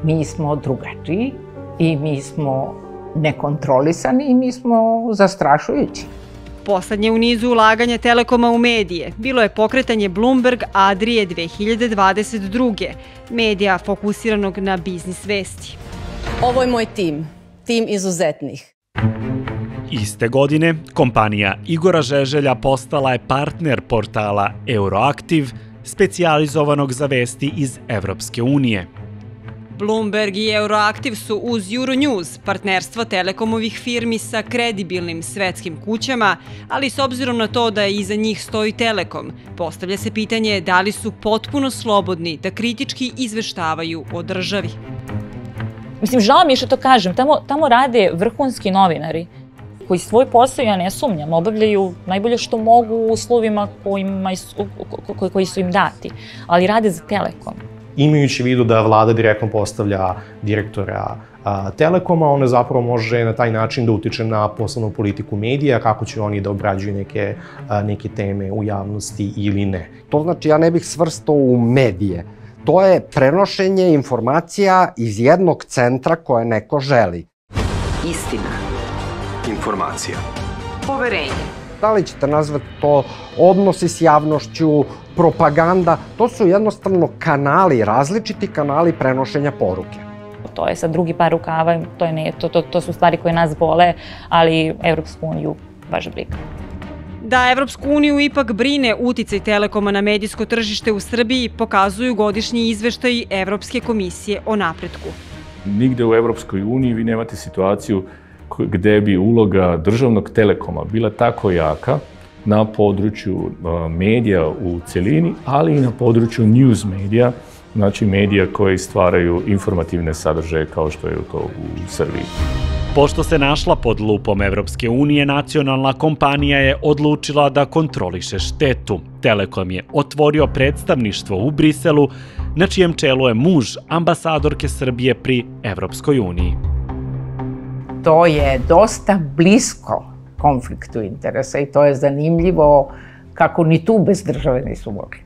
Mi smo drugačiji i mi smo nekontrolisani i mi smo zastrašujući. Poslednje u nizu ulaganja Telekoma u medije bilo je pokretanje Bloomberg Adrije 2022. Medija fokusiranog na biznis vesti. Ovo je moj tim izuzetnih. Iste godine, kompanija Igora Žeželja postala je partner portala Euroaktiv, specijalizovanog za vesti iz Evropske unije. Bloomberg i Euroaktiv su uz Euronews partnerstvo Telekomovih firmi sa kredibilnim svetskim kućama, ali s obzirom na to da iza njih stoji Telekom, postavlja se pitanje da li su potpuno slobodni da kritički izveštavaju o državi. Mislim, žao mi je što to kažem, tamo rade vrhunski novinari koji svoj posao, ja ne sumnjam, obavljaju najbolje što mogu u uslovima koji su im dati, ali rade za Telekom. Imajući u vidu da vlada direktno postavlja direktora Telekoma, ona zapravo može na taj način da utiče na poslovnu politiku medija, kako će oni da obrađuju neke teme u javnosti ili ne. To znači, ja ne bih svrstao u medije. To je prenošenje informacija iz jednog centra koje neko želi. Istina. Informacija. Poverenje. Da li ćete nazvati to odnosi s javnošću, propaganda, to su jednostavno kanali, različiti kanali prenošenja poruke. To je sad drugi par rukava, to su stvari koje nas bole, ali Evropsku uniju baš briga. Da Evropsku uniju ipak brine uticaj Telekoma na medijsko tržište u Srbiji pokazuju godišnji izveštaji Evropske komisije o napretku. Nigde u Evropskoj uniji vi nemate situaciju gde bi uloga državnog Telekoma bila tako jaka na području medija u celini, ali i na području news medija, znači medija koji stvaraju informativne sadržaje kao što je to u Srbiji. Pošto se našla pod lupom Evropske unije, nacionalna kompanija je odlučila da kontroliše štetu. Telekom je otvorio predstavništvo u Briselu, na čijem čelu je muž ambasadorke Srbije pri Evropskoj uniji. To je dosta blisko konfliktu interesa i to je zanimljivo kako ni tu bez države nisu mogli.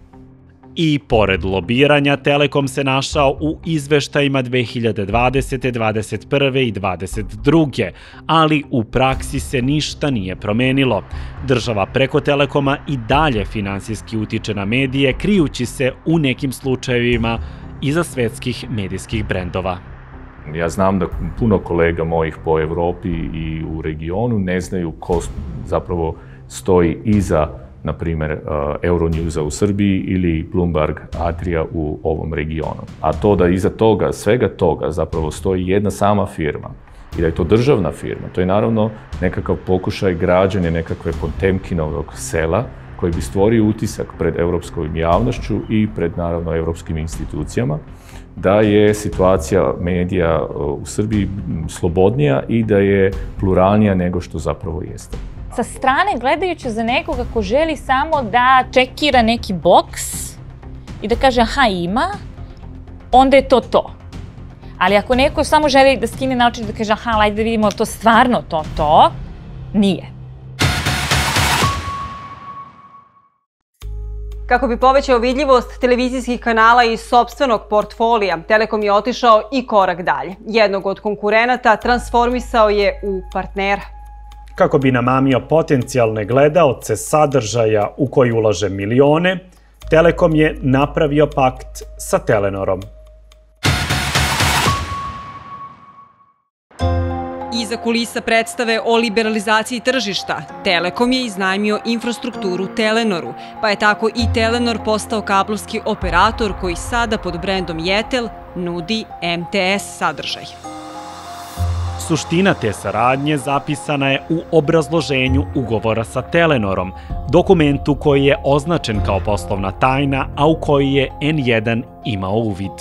I pored lobiranja, Telekom se našao u izveštajima 2020. 2021. i 2022. Ali u praksi se ništa nije promenilo. Država preko Telekoma i dalje finansijski utiče na medije, krijući se u nekim slučajevima iza svetskih medijskih brendova. Ja znam da puno kolega mojih po Evropi i u regionu ne znaju ko zapravo stoji iza na primjer Euronewsa u Srbiji ili Bloomberg Adria u ovom regionu. A to da iza toga, svega toga, zapravo stoji jedna sama firma i da je to državna firma, to je naravno nekakav pokušaj građenja nekakve Potemkinovog sela koji bi stvorio utisak pred evropskom javnošću i pred, naravno, evropskim institucijama, da je situacija medija u Srbiji slobodnija i da je pluralnija nego što zapravo jeste. Sa strane, gledajući za nekoga ko želi samo da čekira neki boks i da kaže aha, ima, onda je to to. Ali ako neko samo želi da skine naočar da kaže aha, ajde da vidimo to stvarno to, nije. Kako bi povećao vidljivost televizijskih kanala iz sopstvenog portfolija, Telekom je otišao i korak dalje. Jednog od konkurenata transformisao je u partnera. Kako bi namamio potencijalne gledaoce sadržaja u koji ulaže milione, Telekom je napravio pakt sa Telenorom. Iza kulisa predstave o liberalizaciji tržišta, Telekom je iznajmio infrastrukturu Telenoru, pa je tako i Telenor postao kablovski operator koji sada pod brendom Jetel nudi MTS sadržaj. Suština te saradnje zapisana je u obrazloženju ugovora sa Telenorom, dokumentu koji je označen kao poslovna tajna, a u koji je N1 imao uvid.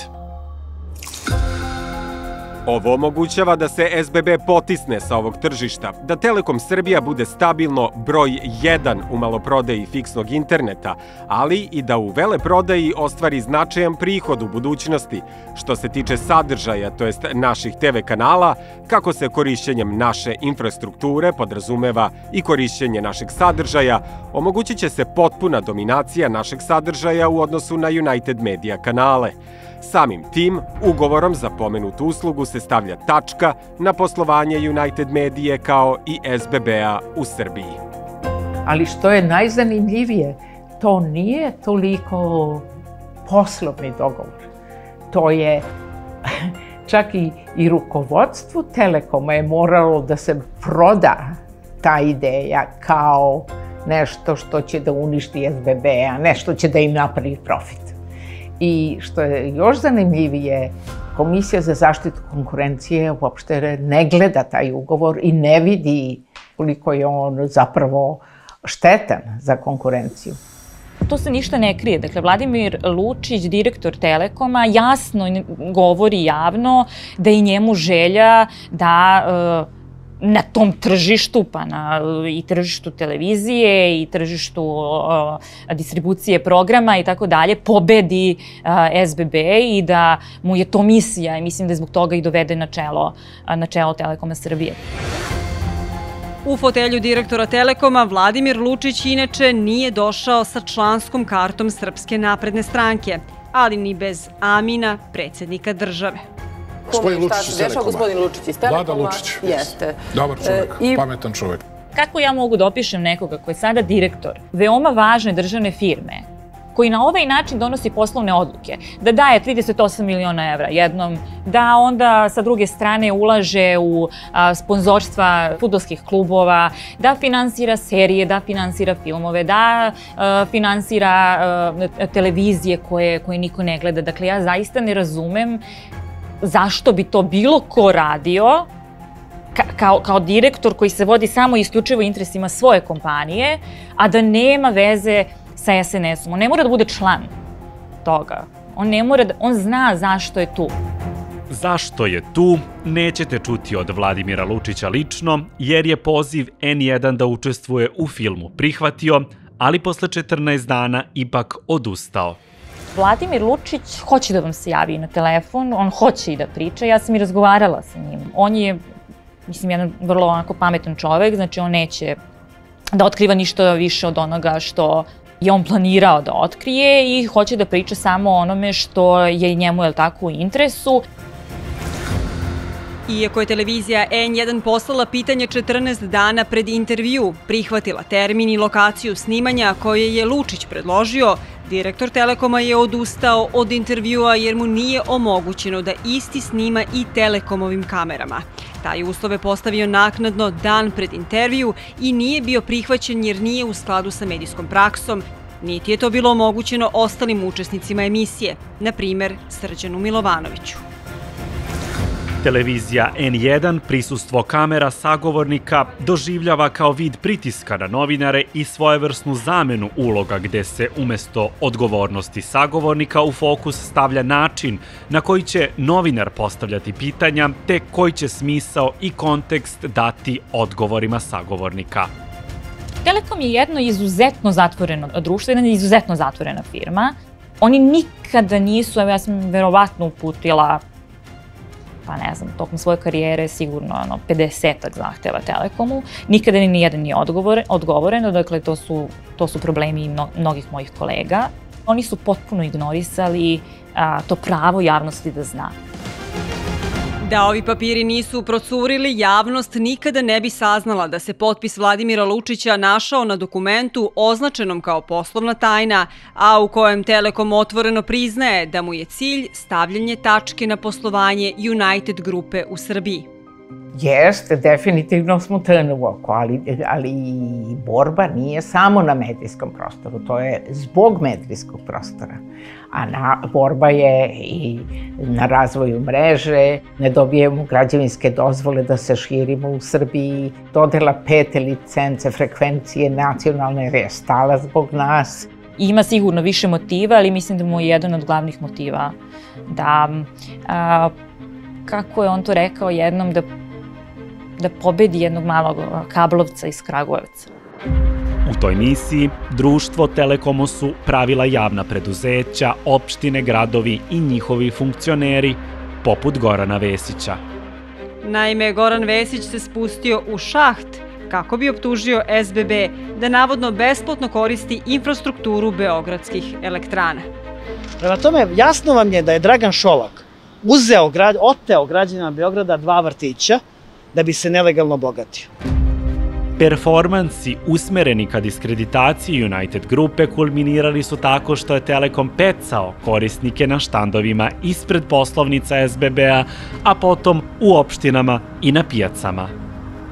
Ovo omogućava da se SBB potisne sa ovog tržišta, da Telekom Srbija bude stabilno broj 1 u maloprodaji fiksnog interneta, ali i da u veleprodaji ostvari značajan prihod u budućnosti, što se tiče sadržaja, to jest naših TV kanala, kako se korišćenjem naše infrastrukture podrazumeva i korišćenje našeg sadržaja, omogućit će se potpuna dominacija našeg sadržaja u odnosu na United Media kanale. Samim tim, ugovorom za pomenutu uslugu se stavlja tačka na poslovanje United Medije kao i SBB-a u Srbiji. Ali što je najzanimljivije, to nije toliko poslovni dogovor. To je čak i rukovodstvu Telekoma je moralo da se proda ta ideja kao nešto što će da uništi SBB-a, nešto će da im napravi profit. I što je još zanimljivije, Komisija za zaštitu konkurencije uopšte ne gleda taj ugovor i ne vidi koliko je on zapravo štetan za konkurenciju. Tu se ništa ne krije. Dakle, Vladimir Lučić, direktor Telekoma, jasno govori javno da je njemu želja da na tom tržištu, pa i tržištu televizije i tržištu distribucije programa i tako dalje, pobedi SBB i da mu je to misija i mislim da je zbog toga i dovede na čelo Telekoma Srbije. U fotelju direktora Telekoma Vladimir Lučić inače nije došao sa članskom kartom Srpske napredne stranke, ali ni bez amina predsjednika države. Gospodin Lučić iz Telekoma. Gospodin Lučić iz Telekoma. Vlada Lučić. Jeste. Dobar čovjek, pametan čovjek. Kako ja mogu da opišem nekoga koji je sada direktor veoma važne državne firme, koji na ovaj način donosi poslovne odluke, da daje 38 miliona evra jednom, da onda sa druge strane ulaže u sponzorstva fudbalskih klubova, da finansira serije, da finansira filmove, da finansira televizije koje niko ne gleda. Dakle, ja zaista ne razumem zašto bi to bilo ko radio kao direktor koji se vodi samo i isključivo interesima svoje kompanije, a da nema veze sa SNS-om. On ne mora da bude član toga. On zna zašto je tu. Zašto je tu, nećete čuti od Vladimira Lučića lično, jer je poziv N1 da učestvuje u filmu prihvatio, ali posle 14 dana ipak odustao. Vladimir Lučić hoće da vam se javi na telefon, on hoće i da priča, ja sam i razgovarala sa njim. On je, mislim, jedan vrlo onako pametan čovek, znači on neće da otkriva ništa više od onoga što je on planirao da otkrije i hoće da priča samo o onome što je njemu, je li tako, u interesu. Iako je televizija N1 poslala pitanje 14 dana pred intervju, prihvatila termin i lokaciju snimanja koje je Lučić predložio, Direktor Telekoma je odustao od intervjua jer mu nije omogućeno da isti snima i Telekomovim kamerama. Taj uslov je postavio naknadno dan pred intervju i nije bio prihvaćen jer nije u skladu sa medijskom praksom, niti je to bilo omogućeno ostalim učesnicima emisije, na primer Srđanu Milovanoviću. Televizija N1 prisustvo kamera sagovornika doživljava kao vid pritiska na novinare i svojevrsnu zamenu uloga gde se umesto odgovornosti sagovornika u fokus stavlja način na koji će novinar postavljati pitanja te koji će smisao i kontekst dati odgovorima sagovornika. Telekom je jedno izuzetno zatvoreno društvo, jedna izuzetno zatvorena firma. Oni nikada nisu, ja sam verovatno uputila pa ne znam, tokom svoje karijere sigurno 50-ak zahteva Telekomu. Nikada ni jedan nije odgovoreno, dakle to su problemi mnogih mojih kolega. Oni su potpuno ignorisali to pravo javnosti da zna. Da ovi papiri nisu procurili, javnost nikada ne bi saznala da se potpis Vladimira Lučića našao na dokumentu označenom kao poslovna tajna, a u kojem Telekom otvoreno priznaje da mu je cilj stavljanje tačke na poslovanje United grupe u Srbiji. Jeste, definitivno smo trn u oko, ali borba nije samo na medijskom prostoru, to je zbog medijskog prostora. A borba je i na razvoju mreže, ne dobijemo građevinske dozvole da se širimo u Srbiji, dodela 5 licence frekvencije nacionalne je stala zbog nas. Ima sigurno više motiva, ali mislim da mu je jedan od glavnih motiva da, kako je on to rekao jednom, da pobedi jednog malog kablovca iz Kragujevca. U toj misiji društvo Telekomu su pravila javna preduzeća, opštine, gradovi i njihovi funkcioneri, poput Gorana Vesića. Naime, Goran Vesić se spustio u šaht kako bi optužio SBB da navodno besplatno koristi infrastrukturu beogradskih elektrana. Prema tome, jasno vam je da je Dragan Šolak oteo građanima Beograda 2 vrtića da bi se nelegalno bogatio. Performansi usmereni ka diskreditaciji United grupe kulminirali su tako što je Telekom pecao korisnike na štandovima ispred poslovnica SBB-a, a potom u opštinama i na pijacama.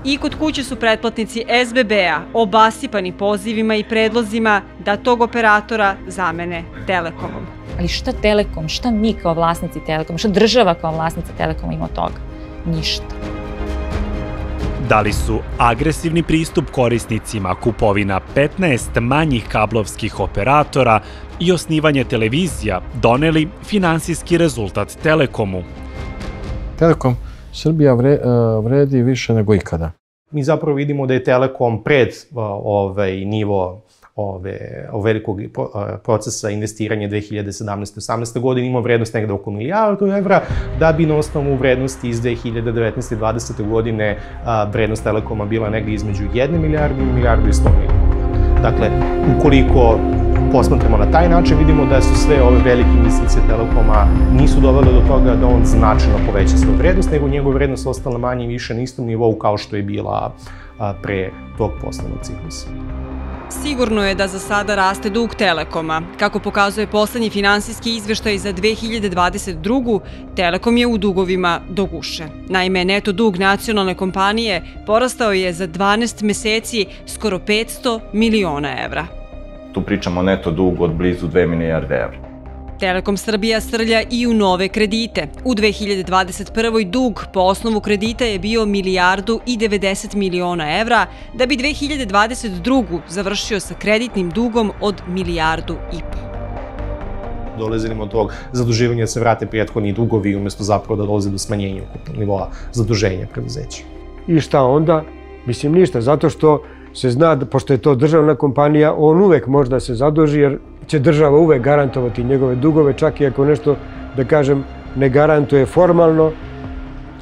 I kod kuće su pretplatnici SBB-a obasipani pozivima i predlozima da tog operatora zamene Telekomom. Ali šta Telekom, šta mi kao vlasnici Telekoma, šta država kao vlasnica Telekoma ima od toga? Ništa. Da li su agresivni pristup korisnicima, kupovina 15 manjih kablovskih operatora i osnivanje televizija doneli finansijski rezultat Telekomu? Telekom Srbija vredi više nego ikada. Mi zapravo vidimo da je Telekom pred nivo velikog procesa investiranja 2017-18. godine imao vrednost negde oko $1.000.000.000, da bi na osnovu vrednosti iz 2019-2020. godine vrednost Telekoma bila negde između 1 milijardu i 1.100.000.000. Dakle, ukoliko posmatramo na taj način, vidimo da su sve ove velike investicije Telekoma nisu dovele do toga da on značajno poveća svoju vrednost, nego njegova vrednost ostala manje i više na istom nivou kao što je bila pre tog poslovnog ciklusa. Sigurno je da za sada raste dug Telekoma. Kako pokazuje poslednji finansijski izveštaj za 2022. Telekom je u dugovima do guše. Naime, neto dug nacionalne kompanije porastao je za 12 meseci skoro 500 miliona evra. Tu pričamo o neto dugu od blizu 2 milijarde evra. Telekom Srbija srlja i u nove kredite. U 2021. dug po osnovu kredita je bio 1.090 miliona evra, da bi 2022. završio sa kreditnim dugom od 1,5 milijardu. Dolazimo od tog zaduživanja da se vrate prethodni dugovi umesto zapravo da dolaze do smanjenja ukupnog nivoa zaduženja preduzeća. I šta onda? Mislim ništa, zato što se zna, pošto je to državna kompanija, on uvek može da se zaduži jer će država uvek garantovati njegove dugove, čak i ako nešto, da kažem, ne garantuje formalno,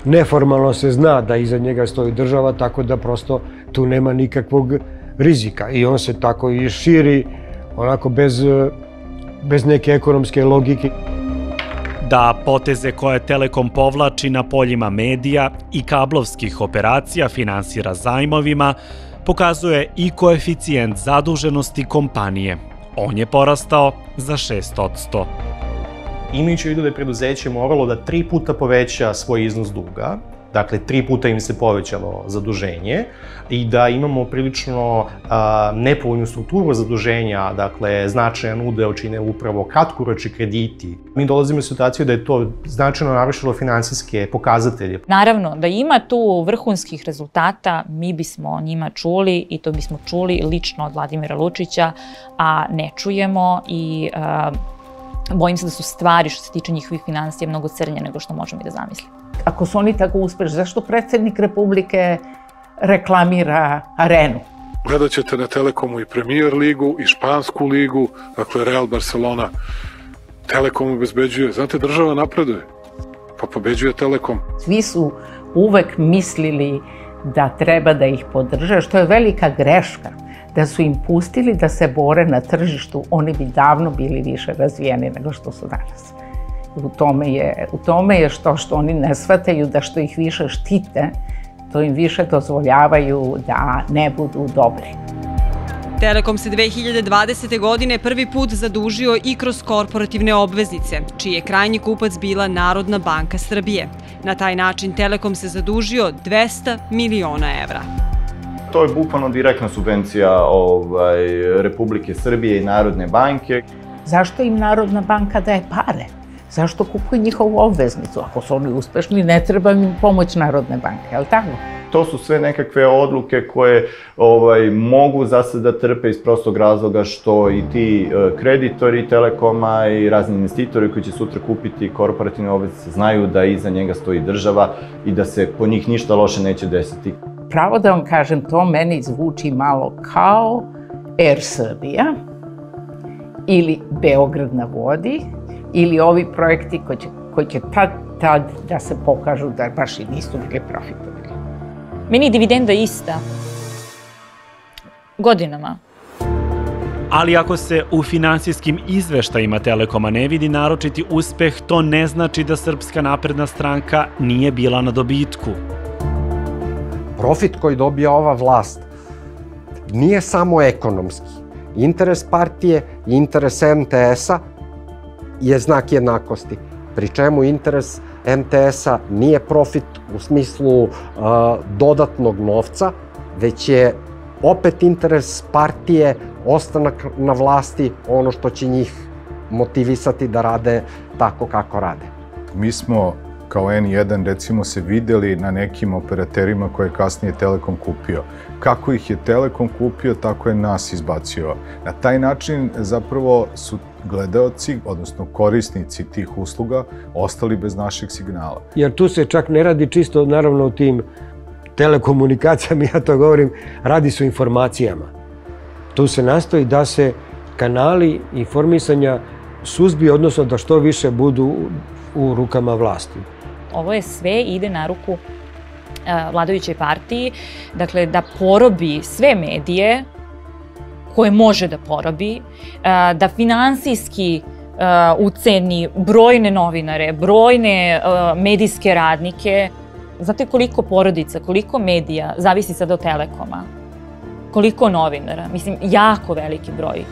neformalno se zna da iza njega stoji država, tako da prosto tu nema nikakvog rizika i on se tako i širi onako bez neke ekonomske logike. Da poteze koje Telekom povlači na poljima medija i kablovskih operacija finansira zajmovima, pokazuje i koeficijent zaduženosti kompanije. on je porastao za 6%. Imajući u vidu da je preduzeće moralo da 3 puta poveća svoj iznos duga, dakle 3 puta im se povećalo zaduženje i da imamo prilično nepovoljnu strukturu zaduženja, dakle značajan udeo čine upravo kratkoročni krediti. Mi dolazimo u situaciju da je to značajno narušilo finansijske pokazatelje. Naravno, da ima tu vrhunskih rezultata, mi bismo o njima čuli i to bismo čuli lično od Vladimira Lučića, a ne čujemo i bojim se da su stvari što se tiče njihovih finansija mnogo crnje nego što možemo i da zamislimo. Ako su oni tako uspešni, zašto predsjednik Republike reklamira Arenu? Gledat ćete na Telekomu i Premier ligu i Špansku ligu, dakle Real Barcelona. Telekom obezbeđuje. Znate, država napreduje, pa pobeđuje Telekom. Svi su uvek mislili da treba da ih podrže, što je velika greška. Da su im pustili da se bore na tržištu, oni bi davno bili više razvijeni nego što su danas. U tome je što oni ne shvataju da što ih više štite, to im više dozvoljavaju da ne budu dobri. Telekom se 2020. godine prvi put zadužio i kroz korporativne obveznice, čiji je krajnji kupac bila Narodna banka Srbije. Na taj način Telekom se zadužio 200 miliona evra. To je bukvalno direktna subvencija Republike Srbije i Narodne banke. Zašto im Narodna banka daje pare? Zašto kupuju njihovu obveznicu? Ako su oni uspešni, ne treba im pomoć Narodne banke, je li tako? To su sve nekakve odluke koje mogu za sad da trpe iz prostog razloga što i ti kreditori Telekoma i razni investitori koji će sutra kupiti korporativne obveznice znaju da iza njega stoji država i da se po njih ništa loše neće desiti. Pravo da vam kažem, to meni zvuči malo kao Air Srbija ili Beograd na vodi ili ovi projekti koji će tad da se pokažu da baš i nisu bili profitabilni. Meni je dividenda ista. Godinama. Ali ako se u finansijskim izveštajima Telekoma ne vidi naročiti uspeh, to ne znači da Srpska napredna stranka nije bila na dobitku. Profit koji dobija ova vlast nije samo ekonomski. Interes partije i interes MTS-a je znak jednakosti, pri čemu interes MTS-a nije profit u smislu dodatnog novca, već je opet interes partije, ostanak na vlasti, ono što će njih motivisati da rade tako kako rade. Mi smo kao N1 recimo se videli na nekim operaterima koje je kasnije Telekom kupio. Kako ih je Telekom kupio, tako je nas izbacio. Na taj način zapravo su gledaoci, odnosno korisnici tih usluga, ostali bez našeg signala. Jer tu se čak ne radi čisto, naravno, o tim telekomunikacijama, ja to govorim, radi se o informacijama. Tu se nastoji da se kanali informisanja suzbiju, odnosno da što više budu u rukama vlasti. Ovo je sve ide na ruku vladajućoj partiji, dakle da porobi sve medije koje može da porobi, da finansijski uceni brojne novinare, brojne medijske radnike. Znate koliko porodica, koliko medija zavisi sada od Telekoma? Koliko novinara? Mislim, jako veliki broj.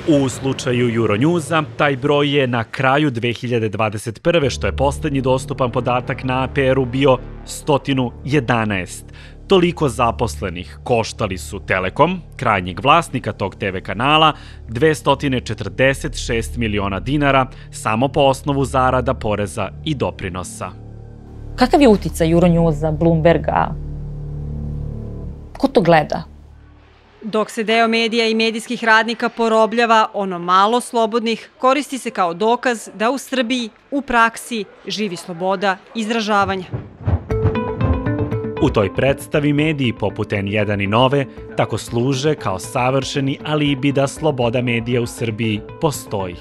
U slučaju Euronewsa, taj broj je na kraju 2021. što je poslednji dostupan podatak na APR-u bio 111. Toliko zaposlenih koštali su Telekom, krajnjeg vlasnika tog TV kanala, 246 miliona dinara samo po osnovu zarada, poreza i doprinosa. Kakav je uticaj Euronewsa, Bloomberga? Ko to gleda? Dok se deo medija i medijskih radnika porobljava, ono malo slobodnih koristi se kao dokaz da u Srbiji u praksi živi sloboda izražavanja. U toj predstavi mediji poput N1 i Nove tako služe kao savršeni alibi da sloboda medija u Srbiji postoji.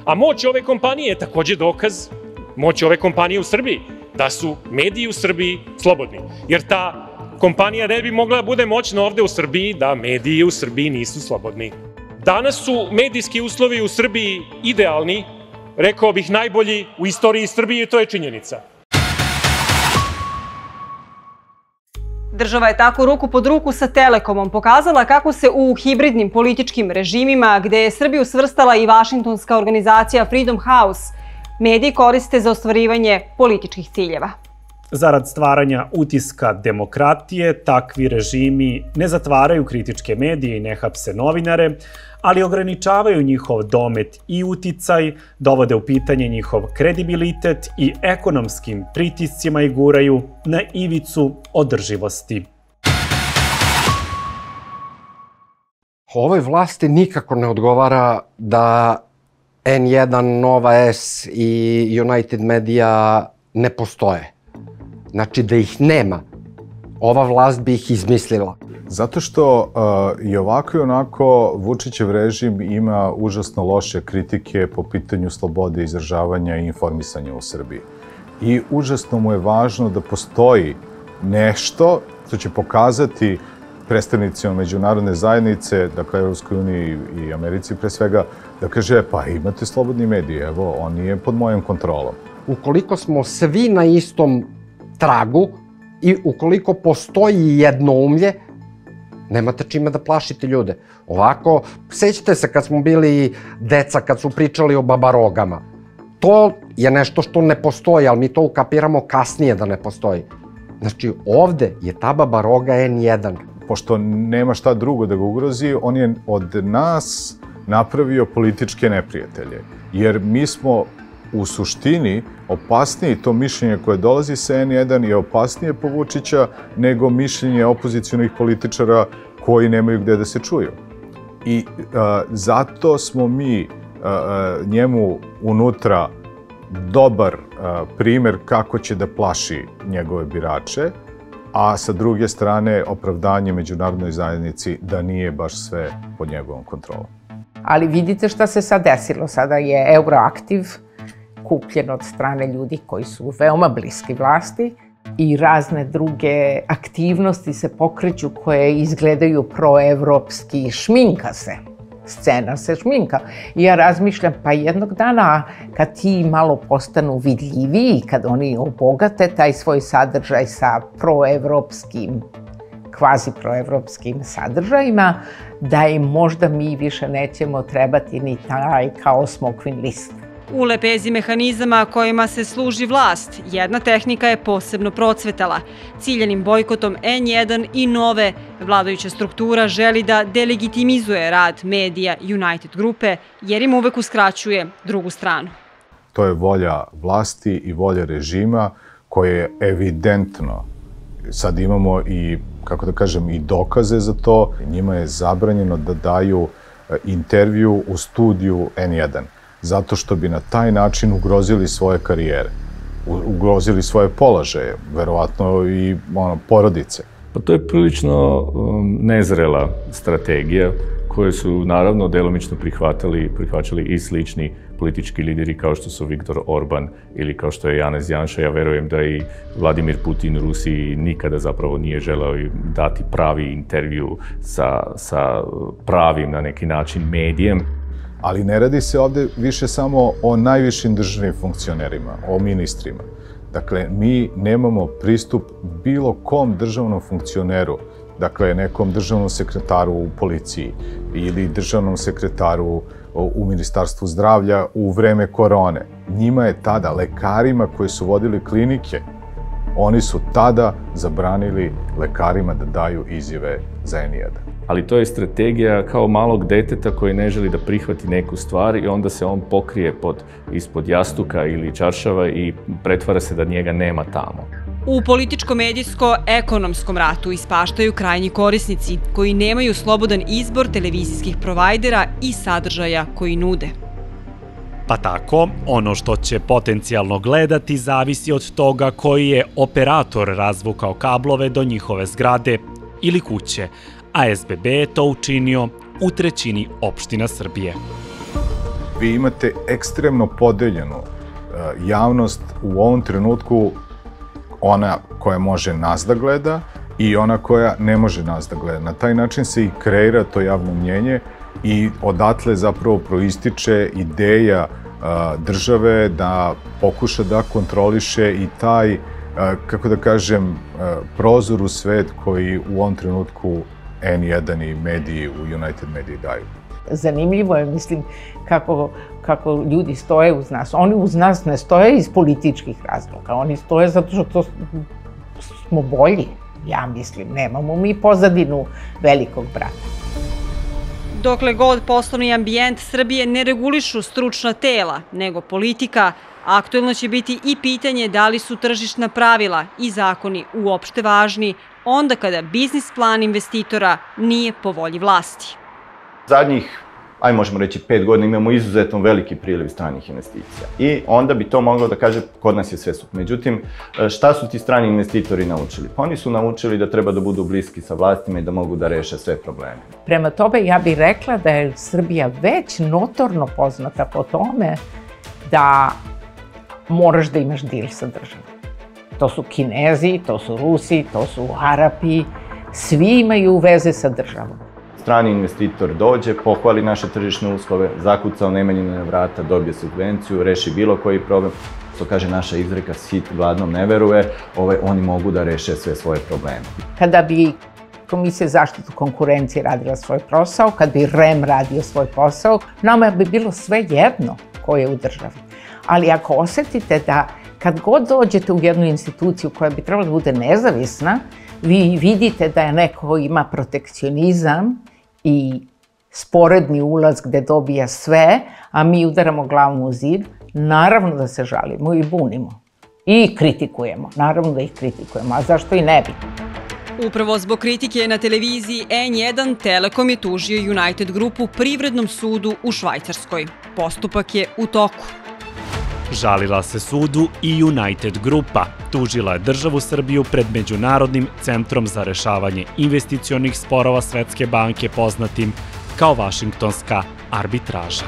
A moć ove kompanije je takođe dokaz moći ove kompanije u Srbiji, da su mediji u Srbiji slobodni. Jer ta kompanija ne bi mogla da bude moćna ovde u Srbiji da mediji u Srbiji nisu slobodni. Danas su medijski uslovi u Srbiji idealni, rekao bih najbolji u istoriji Srbije i to je činjenica. Država je tako ruku pod ruku sa Telekomom pokazala kako se u hibridnim političkim režimima, gde je Srbiju svrstala i vašingtonska organizacija Freedom House, mediji koriste za ostvarivanje političkih ciljeva. Zarad stvaranja utiska demokratije, takvi režimi ne zatvaraju kritičke medije i ne hapse novinare, ali ograničavaju njihov domet i uticaj, dovode u pitanje njihov kredibilitet i ekonomskim pritiscima i guraju na ivicu održivosti. Ovoj vlasti nikako ne odgovara da N1, Nova S i United Media ne postoje. Znači da ih nema. Ova vlast bi ih izmislila. Zato što i ovako i onako Vučićev režim ima užasno loše kritike po pitanju slobode izražavanja i informisanja u Srbiji. I užasno mu je važno da postoji nešto što će pokazati predstavnicima međunarodne zajednice, dakle Evropskoj uniji i Americi pre svega, da kaže pa imate slobodni mediji, evo on je pod mojom kontrolom. Ukoliko smo svi na istom tragu i ukoliko postoji jednoumlje, nemate čime da plašite ljude. Ovako, sećate se kad smo bili deca, kad su pričali o babarogama. To je nešto što ne postoji, ali mi to ukapiramo kasnije da ne postoji. Znači, ovde je ta babaroga N1. Pošto nema šta drugo da ga ugrozi, on je od nas napravio političke neprijatelje. Jer mi smo u suštini opasniji, to mišljenje koje dolazi sa N1 je opasnije po Vučića nego mišljenje opozicionih političara koji nemaju gde da se čuju. I zato smo mi njemu unutra dobar primer kako će da plaši njegove birače, a sa druge strane opravdanje međunarodnoj zajednici da nije baš sve pod njegovom kontrolom. Ali vidite šta se sad desilo. Sada je Euroaktiv kupljen od strane ljudi koji su veoma bliski vlasti i razne druge aktivnosti se pokreću koje izgledaju proevropski, šminka se. Scena se šminka. I ja razmišljam, pa jednog dana kad ti malo postanu vidljiviji, kad oni obogate taj svoj sadržaj sa proevropskim, kvazi proevropskim sadržajima, da im možda mi više nećemo trebati ni taj kao smokvin list. U lepezi mehanizama kojima se služi vlast, jedna tehnika je posebno procvetala. Ciljanim bojkotom N1 i Nove, vladajuća struktura želi da delegitimizuje rad medija United grupe, jer im uvek uskraćuje drugu stranu. To je volja vlasti i volja režima koje je evidentno. Sad imamo i, kako da kažem, i dokaze za to. Njima je zabranjeno da daju intervju u studiju N1. Zato što bi na taj način ugrozili svoje karijere, ugrozili svoje položaje, verovatno i porodice. Pa to je prilično nezrela strategija koju su naravno delomično prihvaćali i slični politički lideri kao što su Viktor Orban ili kao što je Janez Janša. Ja verujem da i Vladimir Putin Rusiji nikada zapravo nije želeo dati pravi intervju sa pravim na neki način medijem. Ali ne radi se ovde više samo o najvišim državnim funkcionerima, o ministrima. Dakle, mi nemamo pristup bilo kom državnom funkcioneru, dakle, nekom državnom sekretaru u policiji ili državnom sekretaru u Ministarstvu zdravlja u vreme korone. Njima je tada, lekarima koji su vodili klinike, oni su tada zabranili lekarima da daju izjave za N1. Ali to je strategija kao malog deteta koji ne želi da prihvati neku stvar i onda se on pokrije ispod jastuka ili čaršava i pretvara se da njega nema tamo. U političko-medijsko-ekonomskom ratu ispaštaju krajnji korisnici koji nemaju slobodan izbor televizijskih provajdera i sadržaja koji nude. Pa tako, ono što će potencijalno gledati zavisi od toga koji je operator razvukao kablove do njihove zgrade ili kuće, a SBB je to učinio u 1/3 opština Srbije. Vi imate ekstremno podeljenu javnost u ovom trenutku, ona koja može nas da gleda i ona koja ne može nas da gleda. Na taj način se i kreira to javno mnjenje i odatle zapravo proističe ideja države da pokuša da kontroliše i taj kako da kažem, prozor u svet koji u ovom trenutku N1 i mediji u United Mediji daju. Zanimljivo je, mislim, kako ljudi stoje uz nas. Oni uz nas ne stoje iz političkih razloga, oni stoje zato što smo bolji, ja mislim. Nemamo mi pozadinu velikog brata. Dokle god poslovni ambijent Srbije ne regulišu stručna tela, nego politika, aktuelno će biti i pitanje da li su tržišna pravila i zakoni uopšte važni onda kada biznis plan investitora nije po volji vlasti. Zadnjih, možemo reći, 5 godina imamo izuzetno veliki priliv stranih investicija. I onda bi to moglo da kaže, kod nas je sve super. Međutim, šta su ti strani investitori naučili? Pa oni su naučili da treba da budu bliski sa vlastima i da mogu da reše sve probleme. Prema tome, ja bih rekla da je Srbija već notorno poznata po tome da moraš da imaš dil sa državom. To su Kinezi, to su Rusi, to su Arapi, svi imaju veze sa državom. Strani investitor dođe, pohvali naše tržišne uslove, zakuca u Nemanjine vrata, dobije subvenciju, reši bilo koji problem. Što kaže naša izreka, sit gladnom ne veruje, oni mogu da reše sve svoje probleme. Kada bi Komisija za zaštitu konkurencije radila svoj posao, kad bi REM radio svoj posao, nama bi bilo sve jedno ko je u državi. Ali ako osetite da kad god dođete u jednu instituciju koja bi trebala da bude nezavisna, vi vidite da je neko ima protekcionizam i sporedni ulaz gde dobija sve, a mi udaramo glavom u zid, naravno da se žalimo i bunimo. I kritikujemo, naravno da ih kritikujemo, a zašto i ne bi? Upravo zbog kritike na televiziji N1, Telekom je tužio United Grupu Privrednom sudu u Švajcarskoj. Postupak je u toku. Žalila se sudu i United Grupa. Tužila je državu Srbiju pred Međunarodnim centrom za rešavanje investicionih sporova Svetske banke, poznatim kao Vašingtonska arbitraža.